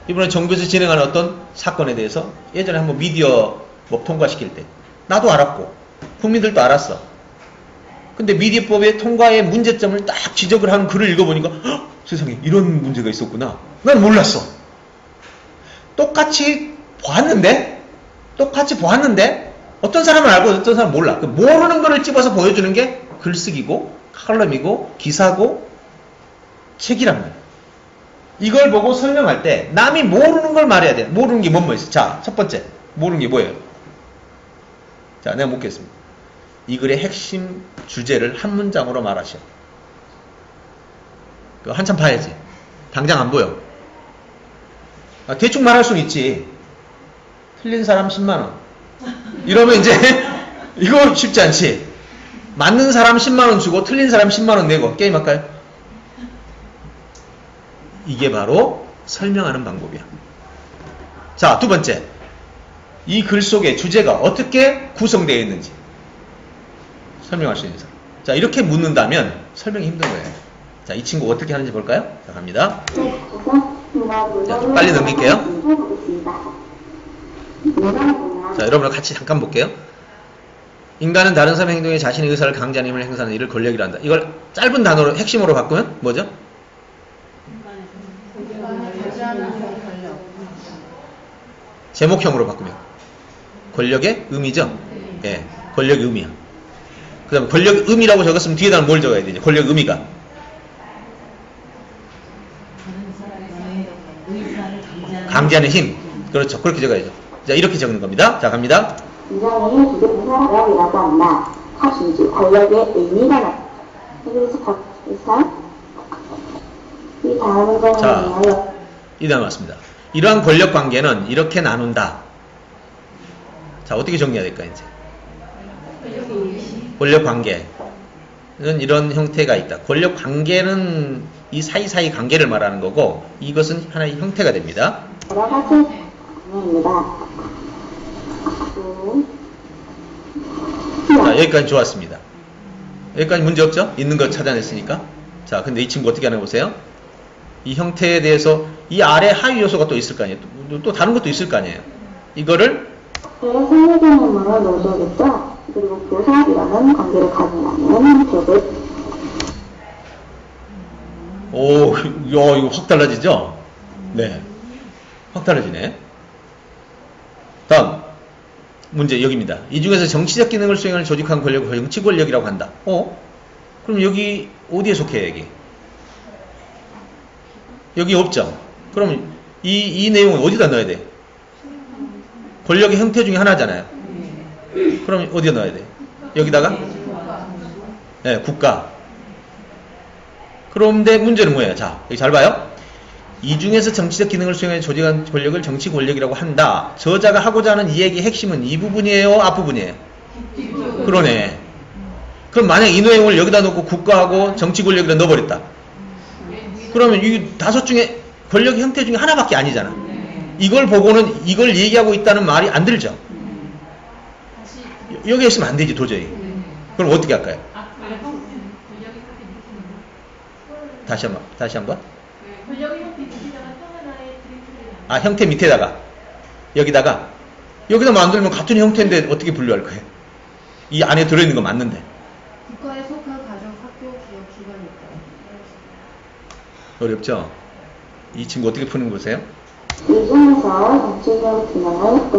이번에 정부에서 진행하는 어떤 사건에 대해서 예전에 한번 미디어 법 통과시킬 때 나도 알았고 국민들도 알았어. 근데 미디어법의 통과의 문제점을 딱 지적을 하는 글을 읽어보니까 헉, 세상에 이런 문제가 있었구나. 난 몰랐어. 똑같이 보았는데 어떤 사람은 알고 어떤 사람은 몰라. 모르는 거를 집어서 보여주는 게 글쓰기고 칼럼이고 기사고 책이란 말이야. 이걸 보고 설명할 때 남이 모르는 걸 말해야 돼. 모르는 게 뭐뭐 있어. 자, 첫 번째 모르는 게 뭐예요? 자, 내가 묻겠습니다. 이 글의 핵심 주제를 한 문장으로 말하시오. 한참 봐야지. 당장 안 보여. 대충 말할 수는 있지. 틀린 사람 10만원. 이러면 이제 이거 쉽지 않지. 맞는 사람 10만원 주고 틀린 사람 10만원 내고 게임할까요? 이게 바로 설명하는 방법이야. 자, 두 번째. 이 글 속의 주제가 어떻게 구성되어 있는지 설명할 수 있는 사람. 자, 이렇게 묻는다면 설명이 힘든 거예요. 자, 이 친구 어떻게 하는지 볼까요? 자, 갑니다. 자, 좀 빨리 넘길게요. 자, 여러분과 같이 잠깐 볼게요. 인간은 다른 사람의 행동에 자신의 의사를 강제하는 힘을 행사하는 일을 권력이라 한다. 이걸 짧은 단어로 핵심으로 바꾸면 뭐죠? 제목형으로 바꾸면 권력의 의미죠. 예. 권력 의미야. 그 다음에 권력 의미라고 적었으면 뒤에다가 뭘 적어야 되냐? 권력 의미가. 강제하는 힘. 그렇죠. 그렇게 적어야죠. 자, 이렇게 적는 겁니다. 자, 갑니다. 이장의 부정사라고 한다. 사실지 권력의 의미가 나. 그래서 이 다음은 자, 이 다음 맞습니다. 이러한 권력 관계는 이렇게 나눈다. 자, 어떻게 정리해야 될까, 이제? 권력 관계는 이런 형태가 있다. 권력 관계는 이 사이사이 관계를 말하는 거고, 이것은 하나의 형태가 됩니다. 여러 가지 관계입니다. 자, 여기까지 좋았습니다. 여기까지 문제 없죠? 있는 거 찾아냈으니까. 자, 근데 이 친구 어떻게 하나 보세요. 이 형태에 대해서 이 아래 하위 요소가 또 있을 거 아니에요. 또 다른 것도 있을 거 아니에요. 이거를 상호작용으로 넣어줘야겠죠. 그리고 교사이라는 관계를 가진다는 벽을 오, 야, 이거 확 달라지죠? 네. 확 달라지네. 다음 문제 여기입니다. 이 중에서 정치적 기능을 수행하는 조직한 권력을 정치 권력이라고 한다. 그럼 여기 어디에 속해요, 여기? 여기 없죠? 그럼 이 내용은 어디다 넣어야 돼? 권력의 형태 중에 하나잖아요. 그럼 어디다 넣어야 돼? 여기다가? 네, 국가. 그런데 문제는 뭐예요? 자, 여기 잘 봐요. 이 중에서 정치적 기능을 수행하는 조직한 권력을 정치 권력이라고 한다. 저자가 하고자 하는 이 얘기의 핵심은 이 부분이에요? 앞부분이에요? 그러네. 그럼 만약 이 내용을 여기다 놓고 국가하고 정치 권력이라 넣어버렸다. 그러면 이 다섯 중에 권력의 형태 중에 하나밖에 아니잖아. 이걸 보고는 이걸 얘기하고 있다는 말이 안 들죠. 여기에 있으면 안 되지 도저히. 그럼 어떻게 할까요? 다시 한번. 권력의 형태 밑에다가 평하나의 드림트를 아, 형태 밑에다가 여기다 만들면 같은 형태인데 어떻게 분류할 거예요? 이 안에 들어있는 거 맞는데. 국가에 속한 가정, 학교, 기업, 기관이 있다. 어렵죠? 이 친구 어떻게 푸는 거 보세요? 이 중에서 정치적 기능을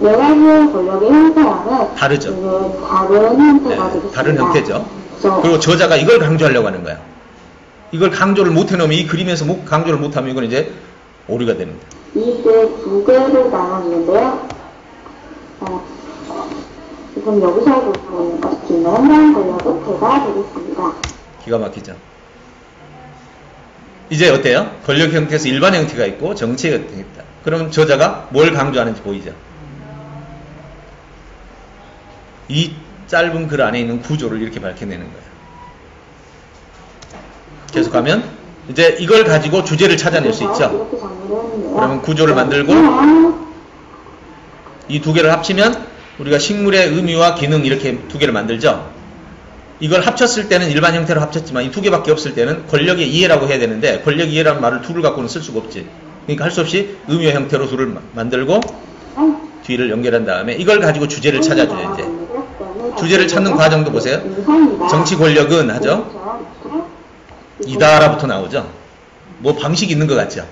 네 가지의 권력의 형태와는 다르죠. 다른 형태가 네, 되겠습니다. 다른 형태죠. 그리고 저자가 이걸 강조하려고 하는 거야. 이걸 강조를 못 해놓으면 이 그림에서 강조를 못하면 이건 이제 오류가 됩니다. 이게 두 개를 나눠주는데요. 지금 여기서 보고 있는 것은 권력의 태가 되겠습니다. 기가 막히죠. 이제 어때요? 권력 형태에서 일반 형태가 있고 정치의 형태가 있다. 그럼 저자가 뭘 강조하는지 보이죠? 이 짧은 글 안에 있는 구조를 이렇게 밝혀내는 거예요. 계속하면 이제 이걸 가지고 주제를 찾아낼 수 있죠. 그러면 구조를 만들고 이 두 개를 합치면 우리가 식물의 의미와 기능 이렇게 두 개를 만들죠. 이걸 합쳤을 때는 일반 형태로 합쳤지만 이 두 개밖에 없을 때는 권력의 이해라고 해야 되는데 권력 이해라는 말을 둘을 갖고는 쓸 수가 없지. 그러니까 할 수 없이 의미와 형태로 둘을 만들고 뒤를 연결한 다음에 이걸 가지고 주제를 찾아줘요. 이제 주제를 찾는 과정도 보세요. 정치 권력은 하죠. 이다라부터 나오죠. 뭐 방식이 있는 것 같죠.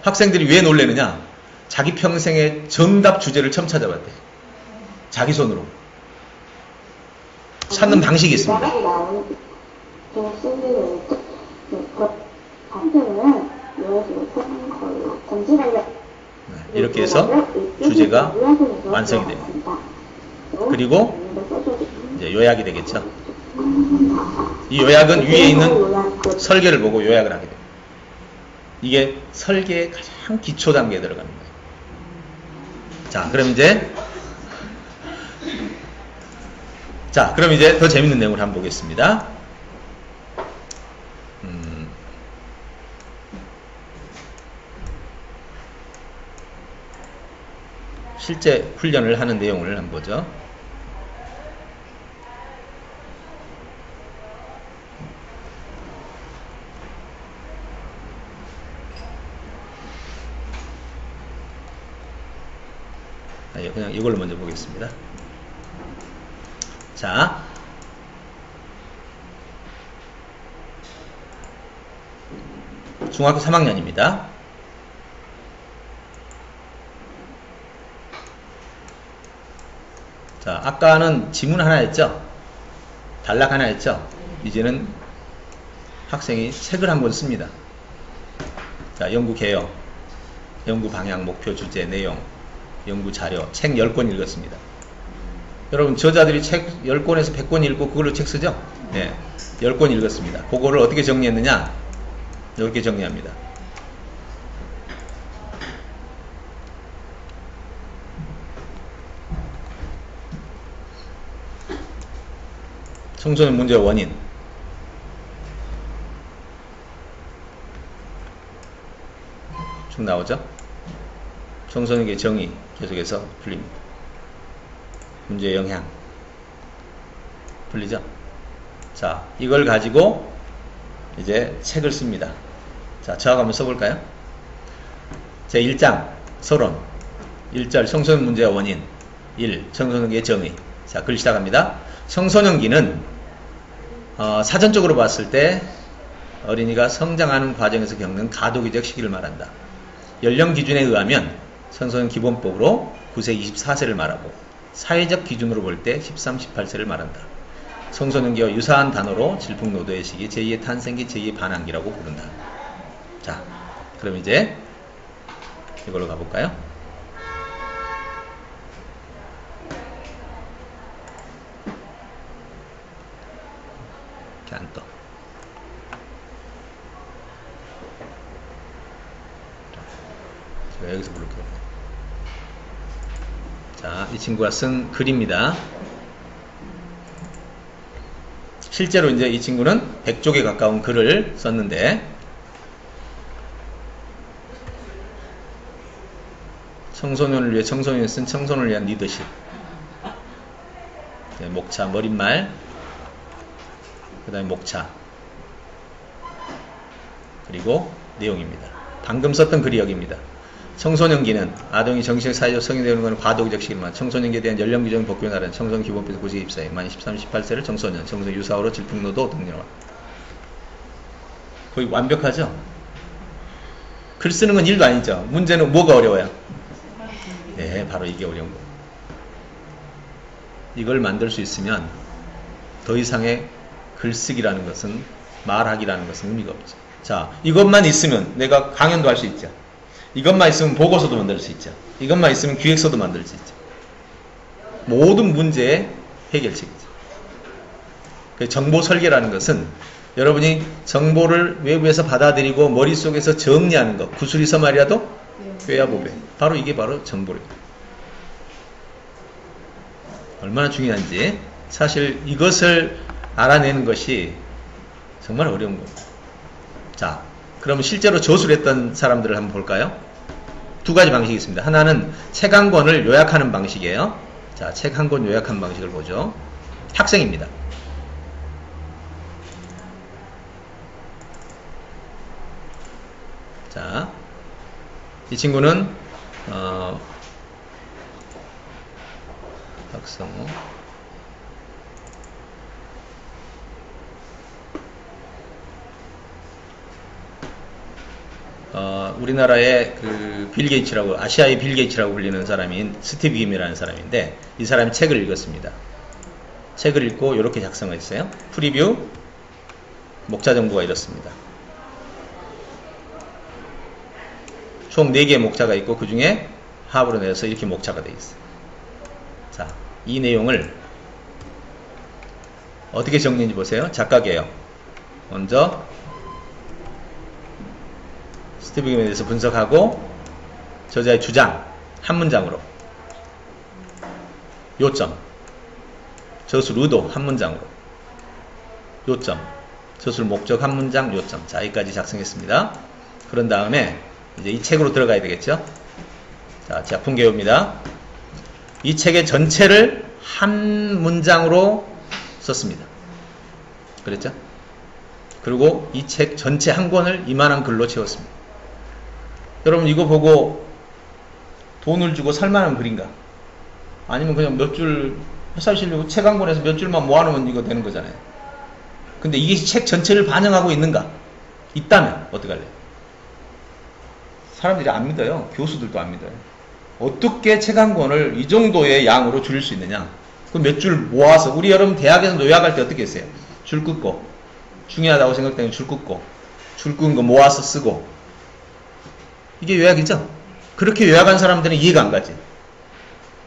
학생들이 왜 놀래느냐? 자기 평생의 정답 주제를 처음 찾아봤대. 자기 손으로. 찾는 방식이 있습니다. 이렇게 해서 주제가 완성이 됩니다. 그리고 이제 요약이 되겠죠. 이 요약은 위에 있는 설계를 보고 요약을 하게 됩니다. 이게 설계의 가장 기초 단계에 들어가는 거예요. 자, 그럼 이제 더 재밌는 내용을 한번 보겠습니다. 실제 훈련을 하는 내용을 한번 보죠. 그냥 이걸로 먼저 보겠습니다. 자, 중학교 3학년입니다. 자, 아까는 지문 하나였죠? 단락 하나였죠? 이제는 학생이 책을 한 권 씁니다. 자, 연구 개요, 연구 방향, 목표, 주제, 내용, 연구 자료, 책 10권 읽었습니다. 여러분, 저자들이 책 10권에서 100권 읽고 그걸로 책 쓰죠? 네. 10권 읽었습니다. 그거를 어떻게 정리했느냐? 이렇게 정리합니다. 청소년 문제의 원인, 쭉 나오죠? 청소년에게 정의 계속해서 풀립니다. 문제의 영향 풀리죠? 자, 이걸 가지고 이제 책을 씁니다. 자, 저하고 한번 써볼까요? 제 1장 서론 1절 청소년 문제의 원인 1. 청소년기의 정의. 자, 글 시작합니다. 청소년기는 사전적으로 봤을 때 어린이가 성장하는 과정에서 겪는 가도기적 시기를 말한다. 연령 기준에 의하면 청소년 기본법으로 9세 24세를 말하고 사회적 기준으로 볼 때 13, 18세를 말한다. 청소년기와 유사한 단어로 질풍노도의 시기, 제2의 탄생기, 제2의 반항기라고 부른다. 자, 그럼 이제 이걸로 가볼까요? 이렇게 안 떠. 제가 여기서 부를게요. 자, 이 친구가 쓴 글입니다. 실제로 이제 이 친구는 100쪽에 가까운 글을 썼는데, 청소년을 위해 청소년이 쓴 청소년을 위한 리더십, 네, 목차, 머릿말, 그 다음에 목차, 그리고 내용입니다. 방금 썼던 글이 여기입니다. 청소년기는 아동이 정신적, 사회적, 성인이 되는 것은 과도기적 시기만, 청소년기에 대한 연령 규정을 복귀에 나른 청소년 기본법 9세 입사에 만 13, 18세를 청소년, 청소년 유사어로 질풍노도 등등화. 거의 완벽하죠? 글 쓰는 건 일도 아니죠. 문제는 뭐가 어려워요? 네, 바로 이게 어려운 거예요. 이걸 만들 수 있으면 더 이상의 글쓰기라는 것은, 말하기라는 것은 의미가 없죠. 자, 이것만 있으면 내가 강연도 할 수 있죠. 이것만 있으면 보고서도 만들 수 있죠. 이것만 있으면 기획서도 만들 수 있죠. 모든 문제의 해결책이죠. 정보 설계라는 것은 여러분이 정보를 외부에서 받아들이고 머릿속에서 정리하는 것, 구슬이서 말이라도 꿰야 보배. 바로 이게 바로 정보입니다. 얼마나 중요한지, 사실 이것을 알아내는 것이 정말 어려운 겁니다. 자, 그럼 실제로 저술을 했던 사람들을 한번 볼까요? 두 가지 방식이 있습니다. 하나는 책 한 권을 요약하는 방식이에요. 자, 책 한 권 요약하는 방식을 보죠. 학생입니다. 자, 이 친구는 박성호, 우리나라의 그 빌 게이츠라고, 아시아의 빌 게이츠라고 불리는 사람인 스티브 김이라는 사람인데, 이 사람이 책을 읽었습니다. 책을 읽고 이렇게 작성을 했어요. 프리뷰, 목차 정보가 이렇습니다. 총 4개의 목차가 있고 그 중에 합으로 내서 이렇게 목차가 되어 있어요. 자, 이 내용을 어떻게 정리인지 보세요. 작가계요. 먼저 스티브 김에 대해서 분석하고 저자의 주장 한 문장으로, 요점, 저술 의도 한 문장으로, 요점, 저술 목적 한 문장, 요점. 자, 여기까지 작성했습니다. 그런 다음에 이제 이 책으로 들어가야 되겠죠. 자, 작품 개요입니다. 이 책의 전체를 한 문장으로 썼습니다. 그랬죠? 그리고 이 책 전체 한 권을 이만한 글로 채웠습니다. 여러분, 이거 보고 돈을 주고 살만한 글인가? 아니면 그냥 몇 줄 회사 실려고 책 한 권에서 몇 줄만 모아놓으면 이거 되는 거잖아요. 근데 이게 책 전체를 반영하고 있는가? 있다면 어떡할래요? 사람들이 안 믿어요. 교수들도 안 믿어요. 어떻게 책 한 권을 이 정도의 양으로 줄일 수 있느냐? 그 몇 줄 모아서, 우리 여러분 대학에서 요약할 때 어떻게 했어요? 줄 긋고, 중요하다고 생각되면 줄 긋고, 줄 긋은 거 모아서 쓰고, 이게 요약이죠? 그렇게 요약한 사람들은 이해가 안 가지.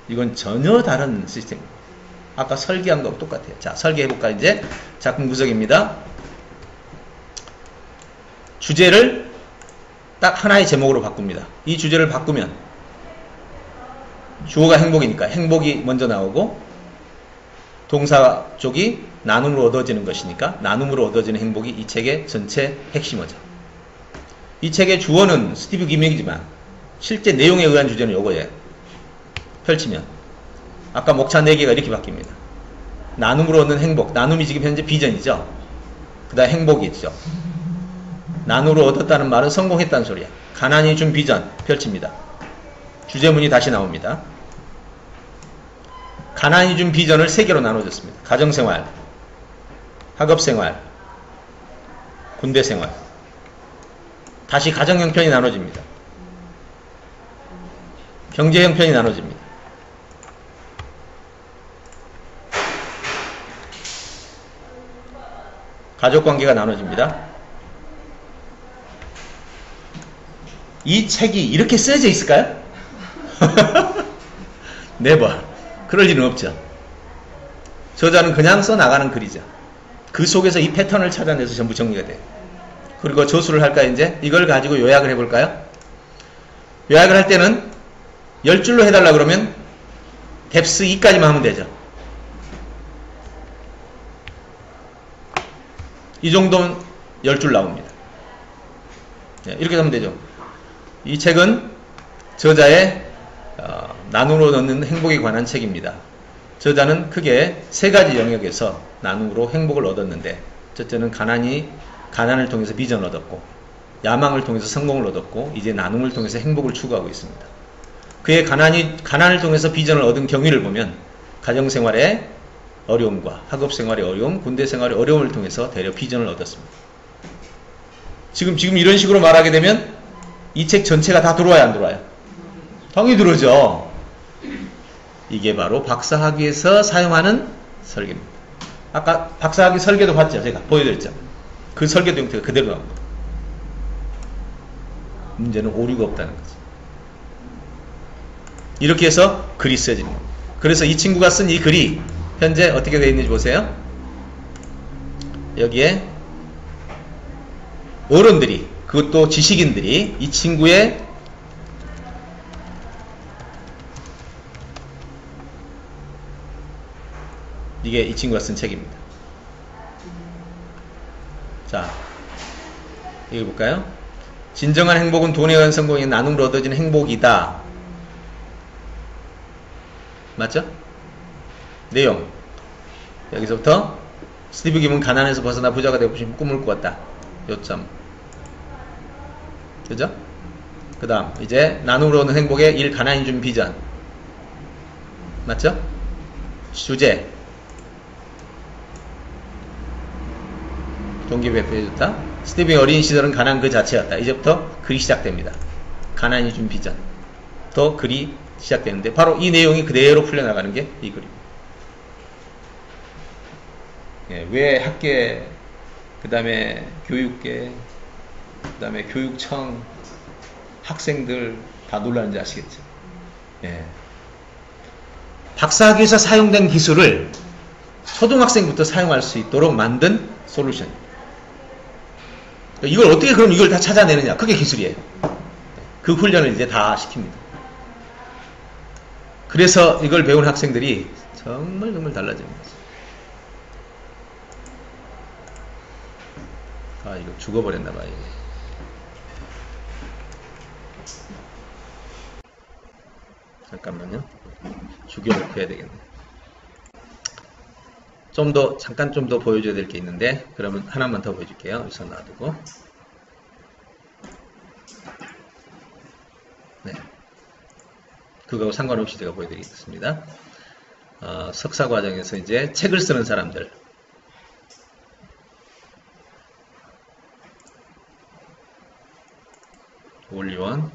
이건 전혀 다른 시스템입니다. 아까 설계한 거하고 똑같아요. 자, 설계해볼까, 이제? 작품 구성입니다. 주제를 딱 하나의 제목으로 바꿉니다. 이 주제를 바꾸면, 주어가 행복이니까 행복이 먼저 나오고, 동사 쪽이 나눔으로 얻어지는 것이니까, 나눔으로 얻어지는 행복이 이 책의 전체 핵심어죠. 이 책의 주어는 스티브 기맥이지만, 실제 내용에 의한 주제는 요거예요. 펼치면. 아까 목차 4개가 이렇게 바뀝니다. 나눔으로 얻는 행복. 나눔이 지금 현재 비전이죠. 그 다음 행복이 있죠. 나눔으로 얻었다는 말은 성공했다는 소리야. 가난이 준 비전. 펼칩니다. 주제문이 다시 나옵니다. 가난이 준 비전을 3개로 나눠줬습니다. 가정생활, 학업생활, 군대생활. 다시 가정 형편이 나눠집니다. 경제 형편이 나눠집니다. 가족관계가 나눠집니다. 이 책이 이렇게 쓰여져 있을까요? 네버. 그럴 리는 없죠. 저자는 그냥 써나가는 글이죠. 그 속에서 이 패턴을 찾아내서 전부 정리가 돼요. 그리고 저수를 할까요, 이제? 이걸 가지고 요약을 해볼까요? 요약을 할 때는 10줄로 해달라 그러면 뎁스 2까지만 하면 되죠. 이 정도면 10줄 나옵니다. 이렇게 하면 되죠. 이 책은 저자의 나눔으로 얻는 행복에 관한 책입니다. 저자는 크게 3가지 영역에서 나눔으로 행복을 얻었는데, 첫째는 가난을 통해서 비전을 얻었고, 야망을 통해서 성공을 얻었고, 이제 나눔을 통해서 행복을 추구하고 있습니다. 그의 가난을 통해서 비전을 얻은 경위를 보면 가정생활의 어려움과 학업생활의 어려움, 군대생활의 어려움을 통해서 대려 비전을 얻었습니다. 지금 이런 식으로 말하게 되면 이 책 전체가 다 들어와요, 안 들어와요? 당연히 들어오죠. 이게 바로 박사학위에서 사용하는 설계입니다. 아까 박사학위 설계도 봤죠? 제가 보여드렸죠? 그 설계도 형태가 그대로 나옵니다. 문제는 오류가 없다는 거죠. 이렇게 해서 글이 쓰여지는 겁니다. 그래서 이 친구가 쓴 이 글이 현재 어떻게 되어 있는지 보세요. 여기에 어른들이, 그것도 지식인들이 이 친구의 이게 이 친구가 쓴 책입니다. 자, 읽어볼까요? 진정한 행복은 돈에 의한 성공이 나눔으로 얻어지는 행복이다. 맞죠? 내용. 여기서부터 스티브 김은 가난에서 벗어나 부자가 되고 싶은 꿈을 꾸었다. 요점. 그죠? 그 다음 이제 나눔으로 얻는 행복의 1. 가난이 준 비전. 맞죠? 주제. 동기부여해줬다. 스티브의 어린 시절은 가난 그 자체였다. 이제부터 글이 시작됩니다. 가난이 준 비전. 또 글이 시작되는데 바로 이 내용이 그대로 풀려나가는 게 이 글입니다. 왜 학계, 그 다음에 교육계, 그 다음에 교육청, 학생들 다 놀라는지 아시겠죠? 박사학위에서 사용된 기술을 초등학생부터 사용할 수 있도록 만든 솔루션입니다. 이걸 어떻게 그럼 이걸 다 찾아내느냐? 그게 기술이에요. 그 훈련을 이제 다 시킵니다. 그래서 이걸 배운 학생들이 정말 달라집니다. 아, 이거 죽어버렸나봐요. 잠깐만요. 죽여놓고 해야 되겠네. 잠깐 좀 더 보여줘야 될 게 있는데, 그러면 하나만 더 보여줄게요. 우선 놔두고. 네. 그거하고 상관없이 제가 보여드리겠습니다. 석사 과정에서 이제 책을 쓰는 사람들. 올리원.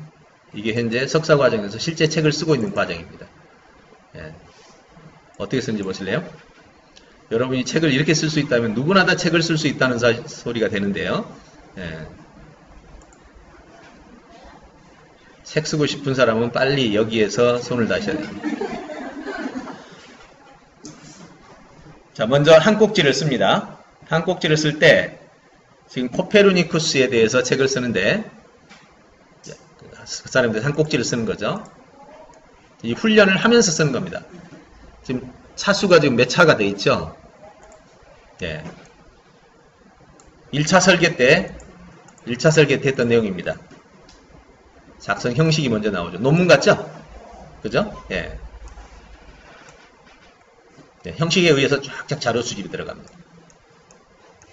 이게 현재 석사 과정에서 실제 책을 쓰고 있는 과정입니다. 어떻게 쓰는지 보실래요? 여러분이 책을 이렇게 쓸 수 있다면 누구나 다 책을 쓸 수 있다는 소리가 되는데요. 예. 책 쓰고 싶은 사람은 빨리 여기에서 손을 다셔야 됩니다. 자, 먼저 한 꼭지를 씁니다. 한 꼭지를 쓸 때 지금 코페르니쿠스에 대해서 책을 쓰는데 그 사람들 한 꼭지를 쓰는 거죠. 이 훈련을 하면서 쓰는 겁니다. 지금 차수가 지금 몇 차가 돼 있죠? 예. 1차 설계 때 했던 내용입니다. 작성 형식이 먼저 나오죠. 논문 같죠? 그죠? 예. 네, 형식에 의해서 쫙쫙 자료 수집이 들어갑니다.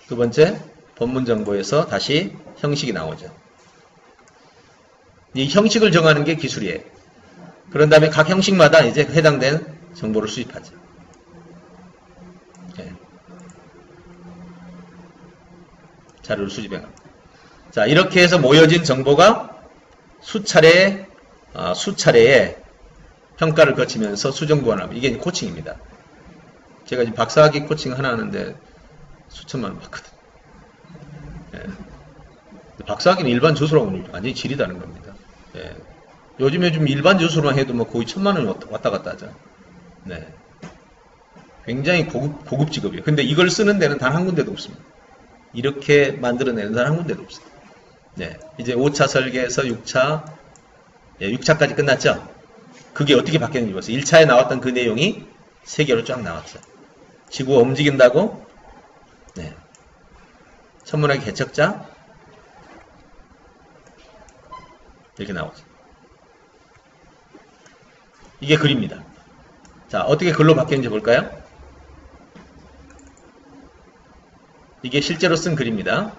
두 번째, 본문 정보에서 다시 형식이 나오죠. 이 형식을 정하는 게 기술이에요. 그런 다음에 각 형식마다 이제 해당된 정보를 수집하죠. 네. 자료를 수집해 갑니다. 자, 이렇게 해서 모여진 정보가 수차례의 평가를 거치면서 수정 보완합니다. 이게 코칭입니다. 제가 지금 박사학위 코칭 하나 하는데 수천만 원 받거든요. 예. 박사학위는 일반 저수랑은 완전히 질이 다른 겁니다. 예. 요즘에 좀 일반 저수로만 해도 뭐 거의 1,000만 원이 왔다 갔다 하죠. 네. 굉장히 고급 직업이에요. 근데 이걸 쓰는 데는 단 한 군데도 없습니다. 이렇게 만들어내는 단 한 군데도 없습니다. 네. 이제 5차 설계에서 6차, 예, 6차까지 끝났죠? 그게 어떻게 바뀌었는지 보세요. 1차에 나왔던 그 내용이 3개로 쫙 나왔죠. 지구가 움직인다고? 네. 천문학의 개척자? 이렇게 나오죠. 이게 글입니다. 자, 어떻게 글로 바뀌었는지 볼까요? 이게 실제로 쓴 글입니다.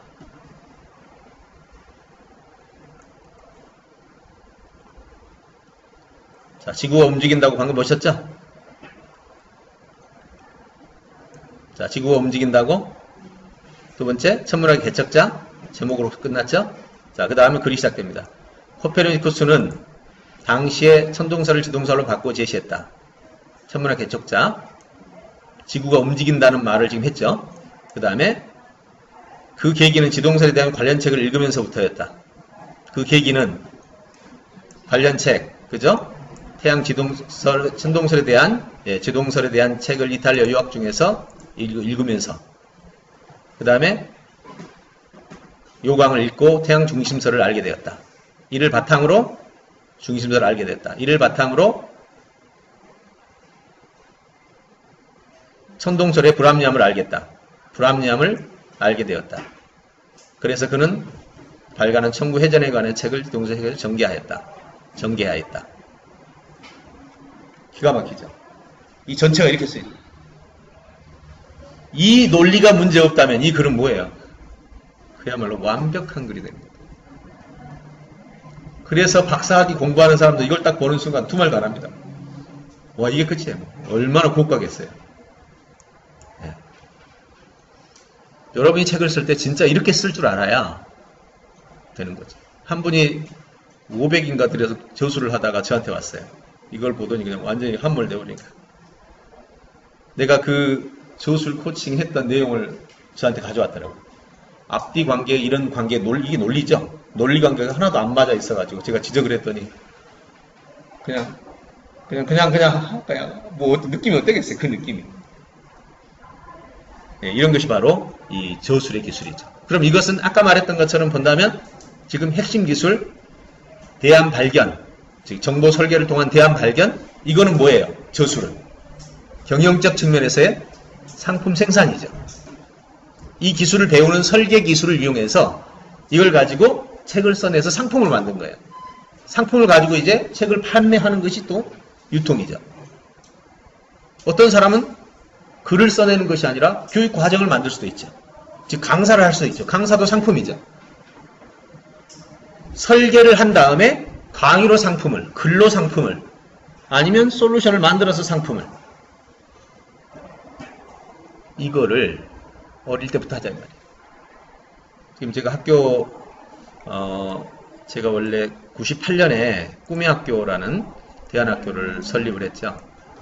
자, 지구가 움직인다고 방금 보셨죠? 자, 지구가 움직인다고. 두 번째, 천문학의 개척자. 제목으로 끝났죠? 자, 그 다음에 글이 시작됩니다. 코페르니쿠스는 당시에 천동설을 지동설로 바꾸어 제시했다. 천문학 개척자. 지구가 움직인다는 말을 지금 했죠? 그 다음에 그 계기는 지동설에 대한 관련 책을 읽으면서부터였다. 그 계기는 관련 책, 그죠? 태양 지동설, 천동설에 대한, 지동설에 대한 책을 이탈리아 유학 중에서 읽으면서. 그 다음에 요강을 읽고 태양 중심설을 알게 되었다. 이를 바탕으로 중심설을 알게 됐다. 이를 바탕으로 천동설의 불합리함을 알겠다. 불합리함을 알게 되었다. 그래서 그는 발간한 천구 회전에 관한 책을 지동설 해결을 전개하였다. 기가 막히죠. 이 전체가 이렇게 쓰여요. 이 논리가 문제없다면 이 글은 뭐예요? 그야말로 완벽한 글이 됩니다. 그래서 박사학위 공부하는 사람도 이걸 딱 보는 순간 두말도 안 합니다. 와, 이게 끝이에요. 얼마나 고가겠어요. 네. 여러분이 책을 쓸 때 진짜 이렇게 쓸 줄 알아야 되는 거죠. 한 분이 500인가 들여서 저수를 하다가 저한테 왔어요. 이걸 보더니 그냥 완전히 함몰되어버리니까. 내가 그 저술 코칭 했던 내용을 저한테 가져왔더라고요. 앞뒤 관계, 이런 관계, 이게 논리죠? 논리 관계가 하나도 안 맞아 있어가지고 제가 지적을 했더니 그냥 뭐 느낌이 어떻겠어요? 그 느낌이. 네, 이런 것이 바로 이 저술의 기술이죠. 그럼 이것은 아까 말했던 것처럼 본다면 지금 핵심 기술, 대안 발견, 즉 정보 설계를 통한 대안 발견, 이거는 뭐예요? 저술은 경영적 측면에서의 상품 생산이죠. 이 기술을 배우는 설계 기술을 이용해서 이걸 가지고 책을 써내서 상품을 만든 거예요. 상품을 가지고 이제 책을 판매하는 것이 또 유통이죠. 어떤 사람은 글을 써내는 것이 아니라 교육 과정을 만들 수도 있죠. 즉 강사를 할 수도 있죠. 강사도 상품이죠. 설계를 한 다음에 강의로 상품을, 글로 상품을, 아니면 솔루션을 만들어서 상품을, 이거를 어릴 때부터 하자 이 말이에요. 지금 제가 학교 제가 원래 98년에 꿈의 학교라는 대안학교를 설립을 했죠.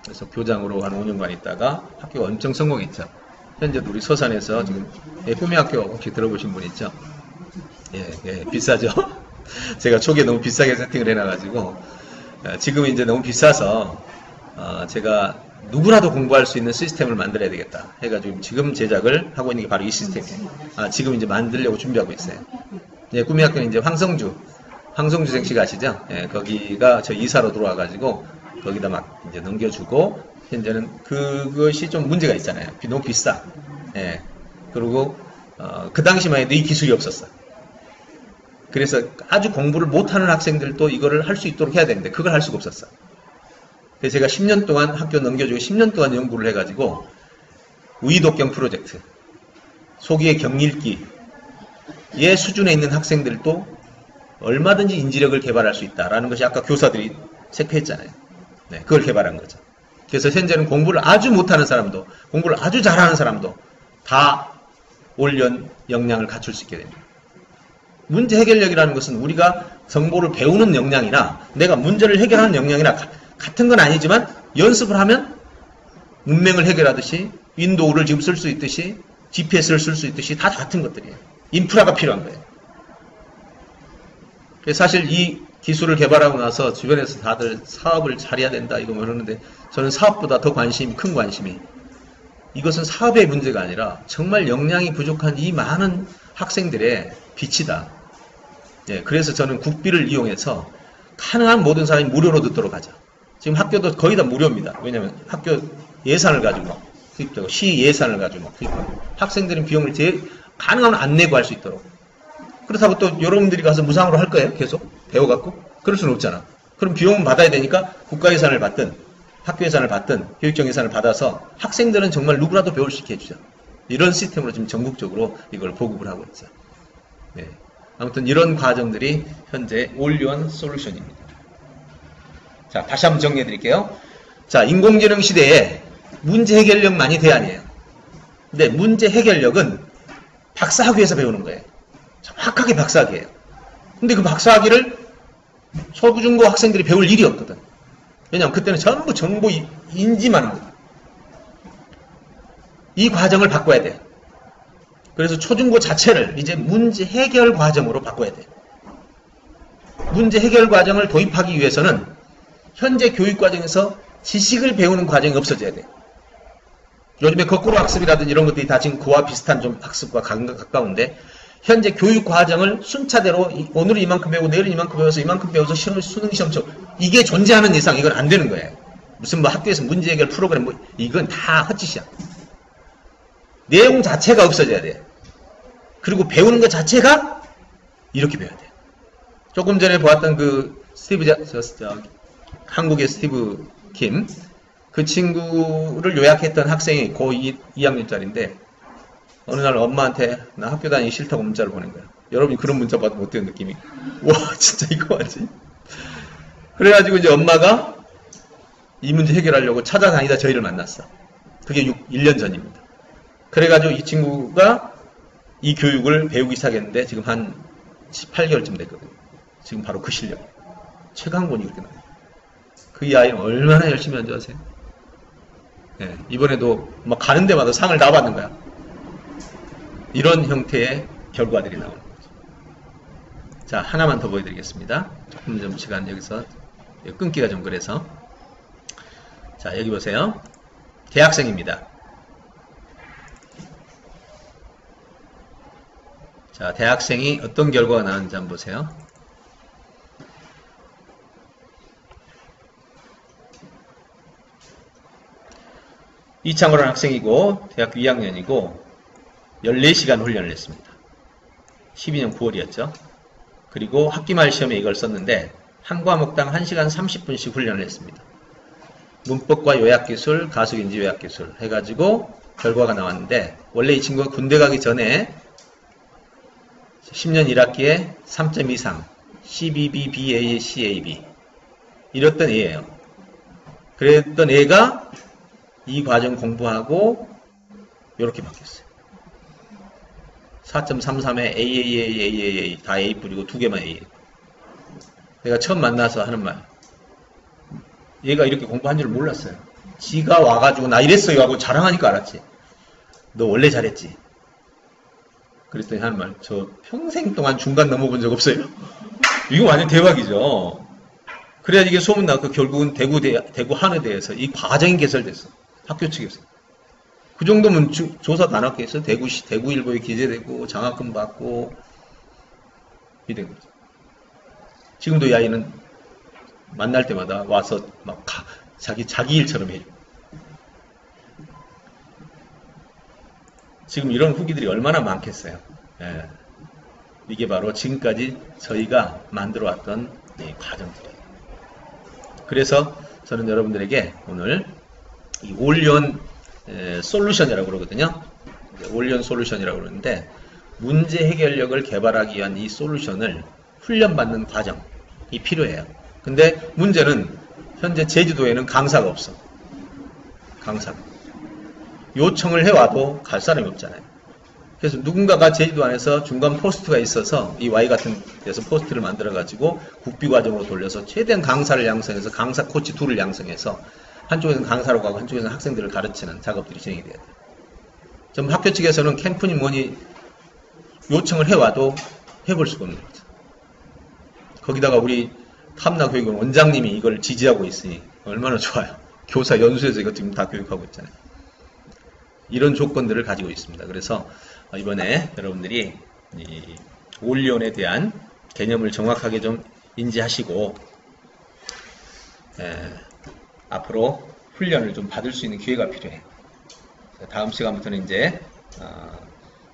그래서 교장으로 한 5년간 있다가 학교가 엄청 성공했죠. 현재도 우리 서산에서 지금 꿈의 학교 혹시 들어보신 분 있죠? 예, 비싸죠? 제가 초기에 너무 비싸게 세팅을 해놔가지고 지금은 이제 너무 비싸서 제가 누구라도 공부할 수 있는 시스템을 만들어야 되겠다 해가지고 지금 제작을 하고 있는 게 바로 이 시스템이에요. 지금 이제 만들려고 준비하고 있어요. 예, 꿈의 학교는 이제 황성주 생식 아시죠? 예, 거기가 저 이사로 들어와가지고 거기다 막 이제 넘겨주고 현재는 그것이 좀 문제가 있잖아요. 너무 비싸. 예, 그리고 그 당시만 해도 이 기술이 없었어. 그래서 아주 공부를 못하는 학생들도 이거를 할 수 있도록 해야 되는데 그걸 할 수가 없었어. 그래서 제가 10년 동안 학교 넘겨주고 10년 동안 연구를 해가지고 의독경 프로젝트, 소기의 경읽기의 수준에 있는 학생들도 얼마든지 인지력을 개발할 수 있다라는 것이 아까 교사들이 체크했잖아요. 네, 그걸 개발한 거죠. 그래서 현재는 공부를 아주 못하는 사람도 공부를 아주 잘하는 사람도 다 올연 역량을 갖출 수 있게 됩니다. 문제 해결력이라는 것은 우리가 정보를 배우는 역량이나 내가 문제를 해결하는 역량이나 같은 건 아니지만 연습을 하면 문맹을 해결하듯이 윈도우를 지금 쓸 수 있듯이 GPS를 쓸 수 있듯이 다 같은 것들이에요. 인프라가 필요한 거예요. 그래서 사실 이 기술을 개발하고 나서 주변에서 다들 사업을 잘해야 된다 이거 그러는데 저는 사업보다 더 큰 관심이 이것은 사업의 문제가 아니라 정말 역량이 부족한 이 많은 학생들의 빛이다. 예, 그래서 저는 국비를 이용해서 가능한 모든 사람이 무료로 듣도록 하자. 지금 학교도 거의 다 무료입니다. 왜냐하면 학교 예산을 가지고 투입되고 시 예산을 가지고 투입하고 학생들은 비용을 가능하면 안 내고 할 수 있도록. 그렇다고 또 여러분들이 가서 무상으로 할 거예요? 계속 배워갖고? 그럴 수는 없잖아. 그럼 비용은 받아야 되니까 국가 예산을 받든 학교 예산을 받든 교육청 예산을 받아서 학생들은 정말 누구라도 배울 수 있게 해주자. 이런 시스템으로 지금 전국적으로 이걸 보급을 하고 있죠. 네. 아무튼 이런 과정들이 현재 올리원 솔루션입니다. 자, 다시 한번 정리해 드릴게요. 자, 인공지능 시대에 문제 해결력만이 대안이에요. 근데 문제 해결력은 박사학위에서 배우는 거예요. 정확하게 박사학위예요. 근데 그 박사학위를 소중고 학생들이 배울 일이 없거든. 왜냐하면 그때는 전부 정보 인지만 합니다. 이 과정을 바꿔야 돼요. 그래서 초중고 자체를 이제 문제 해결 과정으로 바꿔야 돼요. 문제 해결 과정을 도입하기 위해서는 현재 교육 과정에서 지식을 배우는 과정이 없어져야 돼요. 요즘에 거꾸로 학습이라든지 이런 것들이 다 지금 그와 비슷한 좀 학습과 가까운데 현재 교육 과정을 순차대로 오늘은 이만큼 배우고 내일은 이만큼 배워서 이만큼 배워서 수능 시험 쳐 이게 존재하는 이상 이건 안 되는 거예요. 무슨 뭐 학교에서 문제 해결 프로그램 뭐 이건 다 헛짓이야. 내용 자체가 없어져야 돼요. 그리고 배우는 것 자체가 이렇게 배워야 돼요. 조금 전에 보았던 그 한국의 스티브 킴 그 친구를 요약했던 학생이 고2 2학년짜리인데 어느 날 엄마한테 나 학교 다니기 싫다고 문자를 보낸 거야. 여러분이 그런 문자 받으면 어때요 느낌이? 와 진짜 이거 뭐지? 그래가지고 이제 엄마가 이 문제 해결하려고 찾아다니다 저희를 만났어. 그게 1년 전입니다. 그래가지고 이 친구가 이 교육을 배우기 시작했는데 지금 한 18개월쯤 됐거든요. 지금 바로 그 실력. 최강권이 그렇게 나와요. 그 아이는 얼마나 열심히 한 줄 아세요? 네, 이번에도 막 가는 데마다 상을 다 받는 거야. 이런 형태의 결과들이 나오는 거죠. 자, 하나만 더 보여드리겠습니다. 조금 좀 시간 여기서 끊기가 좀 그래서. 자, 여기 보세요. 대학생입니다. 자, 대학생이 어떤 결과가 나왔는지 한번 보세요. 이창호라는 학생이고 대학교 2학년이고 14시간 훈련을 했습니다. 12년 9월이었죠. 그리고 학기말 시험에 이걸 썼는데 한 과목당 1시간 30분씩 훈련을 했습니다. 문법과 요약기술, 가속인지 요약기술 해가지고 결과가 나왔는데 원래 이 친구가 군대 가기 전에 10년 1학기에 3점 이상 CBB, BA, CAB 이랬던 애예요. 그랬던 애가 이 과정 공부하고 이렇게 바뀌었어요. 4.33에 AAA 다 A 뿌리고 두 개만 A. 내가 처음 만나서 하는 말. 얘가 이렇게 공부한 줄 몰랐어요. 지가 와가지고 나 이랬어요 하고 자랑하니까 알았지. 너 원래 잘했지. 그랬더니 하는 말, 저 평생 동안 중간 넘어본 적 없어요. 이거 완전 대박이죠. 그래야 이게 소문나고 결국은 대구 한의대에서 이 과정이 개설됐어. 학교 측에서. 그 정도면 조사 다 났겠어. 대구일보에 기재되고 장학금 받고 이된 거죠. 지금도 이 아이는 만날 때마다 와서 막 자기 일처럼 해줘. 지금 이런 후기들이 얼마나 많겠어요. 예. 이게 바로 지금까지 저희가 만들어왔던 이 과정들이에요. 그래서 저는 여러분들에게 오늘 이 올리온 솔루션이라고 그러거든요. 올리온 솔루션이라고 그러는데 문제 해결력을 개발하기 위한 이 솔루션을 훈련받는 과정이 필요해요. 근데 문제는 현재 제주도에는 강사가 없어. 강사가. 요청을 해와도 갈 사람이 없잖아요. 그래서 누군가가 제주도 안에서 중간 포스트가 있어서 이 Y 같은 데서 포스트를 만들어가지고 국비 과정으로 돌려서 최대한 강사를 양성해서 강사 코치 둘을 양성해서 한쪽에서는 강사로 가고 한쪽에서는 학생들을 가르치는 작업들이 진행이 돼야 돼요. 좀 학교 측에서는 캠프니 뭐니 요청을 해와도 해볼 수가 없는 거죠. 거기다가 우리 탐나교육원 원장님이 이걸 지지하고 있으니 얼마나 좋아요. 교사 연수에서 이것 지금 다 교육하고 있잖아요. 이런 조건들을 가지고 있습니다. 그래서 이번에 여러분들이 이 올리온에 대한 개념을 정확하게 좀 인지하시고 앞으로 훈련을 좀 받을 수 있는 기회가 필요해요. 다음 시간부터는 이제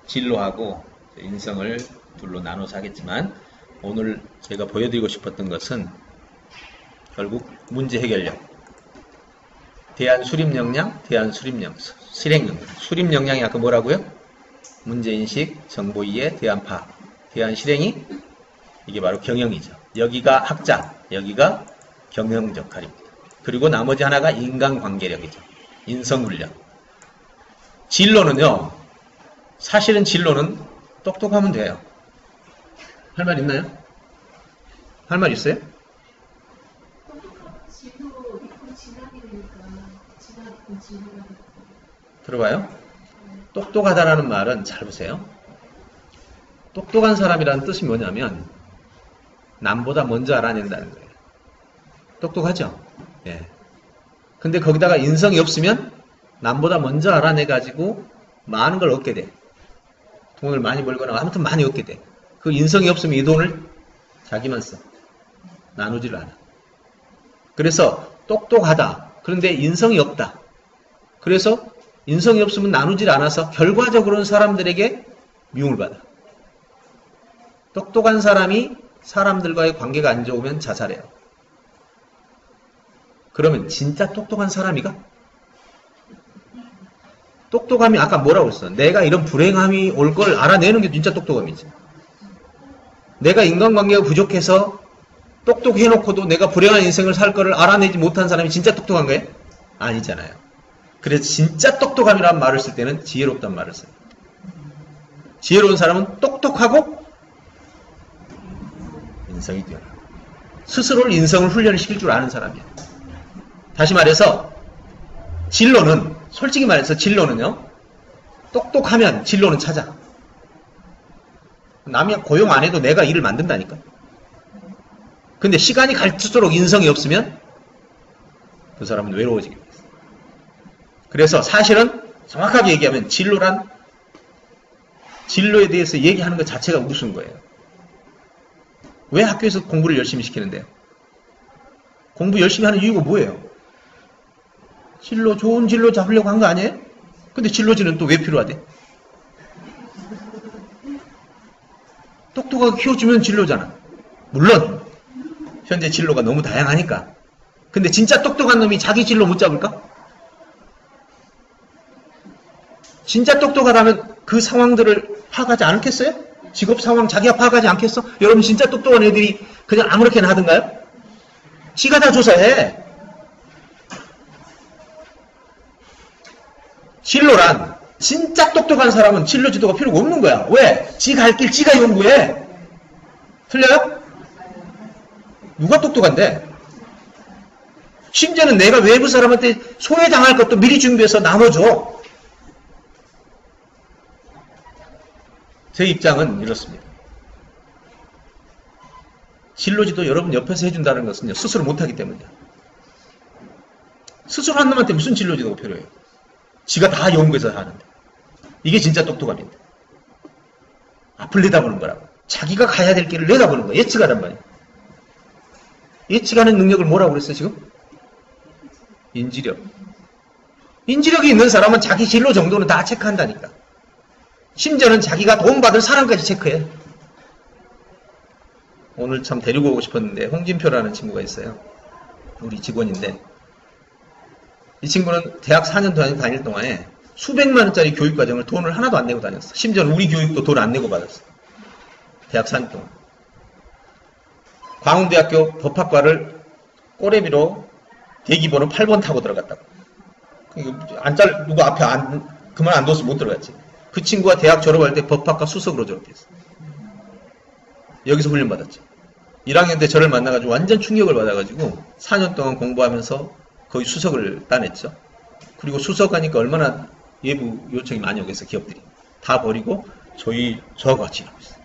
진로하고 인성을 둘로 나눠서 하겠지만 오늘 제가 보여드리고 싶었던 것은 결국 문제 해결력, 대안 수립 역량, 대안 수립 역량, 실행 역량. 수립 역량이 아까 뭐라고요? 문제인식, 정보 이해, 대안 파악. 대안 실행이 이게 바로 경영이죠. 여기가 학자, 여기가 경영 역할입니다. 그리고 나머지 하나가 인간관계력이죠. 인성훈련. 진로는요. 사실은 진로는 똑똑하면 돼요. 할 말 있나요? 할 말 있어요? 진로 있고 진학이 되니까 진학 있고 진로가 되고. 들어봐요. 똑똑하다라는 말은 잘 보세요. 똑똑한 사람이라는 뜻이 뭐냐면 남보다 먼저 알아낸다는 거예요. 똑똑하죠? 예. 근데 거기다가 인성이 없으면 남보다 먼저 알아내가지고 많은 걸 얻게 돼. 돈을 많이 벌거나 아무튼 많이 얻게 돼. 그 인성이 없으면 이 돈을 자기만 써. 나누지를 않아. 그래서 똑똑하다. 그런데 인성이 없다. 그래서 인성이 없으면 나누질 않아서 결과적으로는 사람들에게 미움을 받아. 똑똑한 사람이 사람들과의 관계가 안 좋으면 자살해요. 그러면 진짜 똑똑한 사람이가? 똑똑함이 아까 뭐라고 했어? 내가 이런 불행함이 올 걸 알아내는 게 진짜 똑똑함이지. 내가 인간관계가 부족해서 똑똑해놓고도 내가 불행한 인생을 살 거를 알아내지 못한 사람이 진짜 똑똑한 거예요? 아니잖아요. 그래서 진짜 똑똑함이라는 말을 쓸 때는 지혜롭다는 말을 써요. 지혜로운 사람은 똑똑하고 인성이 뛰어나. 스스로를 인성을 훈련시킬 줄 아는 사람이야. 다시 말해서 진로는 솔직히 말해서 진로는요. 똑똑하면 진로는 찾아. 남이 고용 안 해도 내가 일을 만든다니까. 근데 시간이 갈수록 인성이 없으면 그 사람은 외로워지게 돼 있어. 그래서 사실은 정확하게 얘기하면 진로란 진로에 대해서 얘기하는 것 자체가 우스운 거예요. 왜 학교에서 공부를 열심히 시키는데요? 공부 열심히 하는 이유가 뭐예요? 진로, 좋은 진로 잡으려고 한 거 아니에요? 근데 진로지는 또 왜 필요하대? 똑똑하게 키워주면 진로잖아. 물론 현재 진로가 너무 다양하니까. 근데 진짜 똑똑한 놈이 자기 진로 못 잡을까? 진짜 똑똑하다면 그 상황들을 파악하지 않겠어요? 직업 상황 자기가 파악하지 않겠어? 여러분 진짜 똑똑한 애들이 그냥 아무렇게나 하던가요? 지가 다 조사해. 진로란 진짜 똑똑한 사람은 진로 지도가 필요가 없는 거야. 왜? 지가 할 길 지가 연구해. 틀려요? 누가 똑똑한데? 심지어는 내가 외부 사람한테 소외당할 것도 미리 준비해서 나눠줘. 제 입장은 이렇습니다. 진로지도 여러분 옆에서 해준다는 것은요, 스스로 못하기 때문이야. 스스로 한 놈한테 무슨 진로지도가 필요해요? 지가 다 연구해서 하는데. 이게 진짜 똑똑함인데. 앞을 내다보는 거라고. 자기가 가야 될 길을 내다보는 거야. 예측하란 말이야. 예측하는 능력을 뭐라고 그랬어요, 지금? 인지력. 인지력이 있는 사람은 자기 진로 정도는 다 체크한다니까. 심지어는 자기가 도움받을 사람까지 체크해. 오늘 참 데리고 오고 싶었는데 홍진표라는 친구가 있어요. 우리 직원인데 이 친구는 대학 4년 다닐 동안에 수백만 원짜리 교육과정을 돈을 하나도 안 내고 다녔어. 심지어는 우리 교육도 돈 안 내고 받았어. 대학 4년 동안. 광운대학교 법학과를 꼬레비로 대기번호 8번 타고 들어갔다고. 누구 앞에 그만 안 뒀으면 못 들어갔지. 그 친구가 대학 졸업할 때 법학과 수석으로 졸업했어. 여기서 훈련받았죠. 1학년 때 저를 만나가지고 완전 충격을 받아가지고 4년 동안 공부하면서 거의 수석을 따냈죠. 그리고 수석하니까 얼마나 예부 요청이 많이 오겠어, 기업들이. 다 버리고 저같이 일하고 있어요.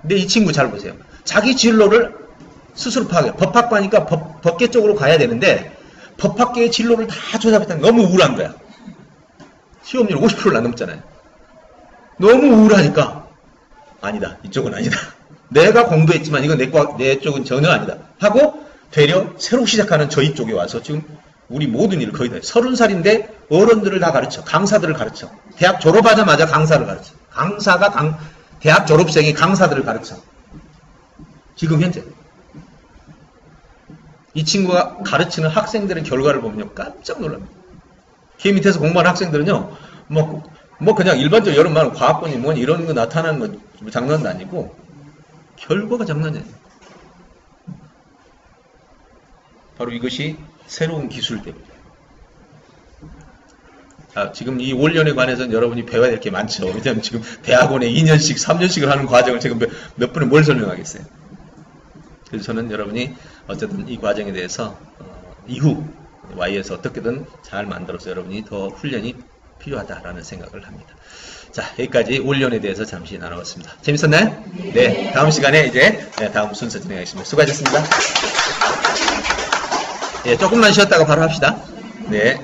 근데 이 친구 잘 보세요. 자기 진로를 스스로 파악해요. 법학과니까 법계 쪽으로 가야 되는데 법학계의 진로를 다 조잡했다는 너무 우울한 거야. 시험률 50%나 넘잖아요. 너무 우울하니까 아니다. 이쪽은 아니다. 내가 공부했지만 이건 내 쪽은 전혀 아니다. 하고 되려 새로 시작하는 저희 쪽에 와서 지금 우리 모든 일을 거의 다 해요. 30살인데 어른들을 다 가르쳐. 강사들을 가르쳐. 대학 졸업하자마자 강사를 가르쳐. 대학 졸업생이 강사들을 가르쳐. 지금 현재. 이 친구가 가르치는 학생들의 결과를 보면요. 깜짝 놀랍니다. 걔 밑에서 공부하는 학생들은요. 뭐 그냥 일반적으로 여러분 과학권이 뭐니 이런 거 나타나는 거 장난도 아니고 결과가 장난이 아니에요. 바로 이것이 새로운 기술 때문이에요. 자, 지금 이 올연에 관해서는 여러분이 배워야 될 게 많죠. 왜냐하면 지금 대학원에 2년씩, 3년씩을 하는 과정을 지금 몇 분에 뭘 설명하겠어요. 그래서 저는 여러분이 어쨌든 이 과정에 대해서 이후 Y에서 어떻게든 잘 만들어서 여러분이 더 훈련이 필요하다라는 생각을 합니다. 자, 여기까지 올연에 대해서 잠시 나눠봤습니다. 재밌었나요? 네. 다음 시간에 이제 다음 순서 진행하겠습니다. 수고하셨습니다. 예, 조금만 쉬었다가 바로 합시다. 네.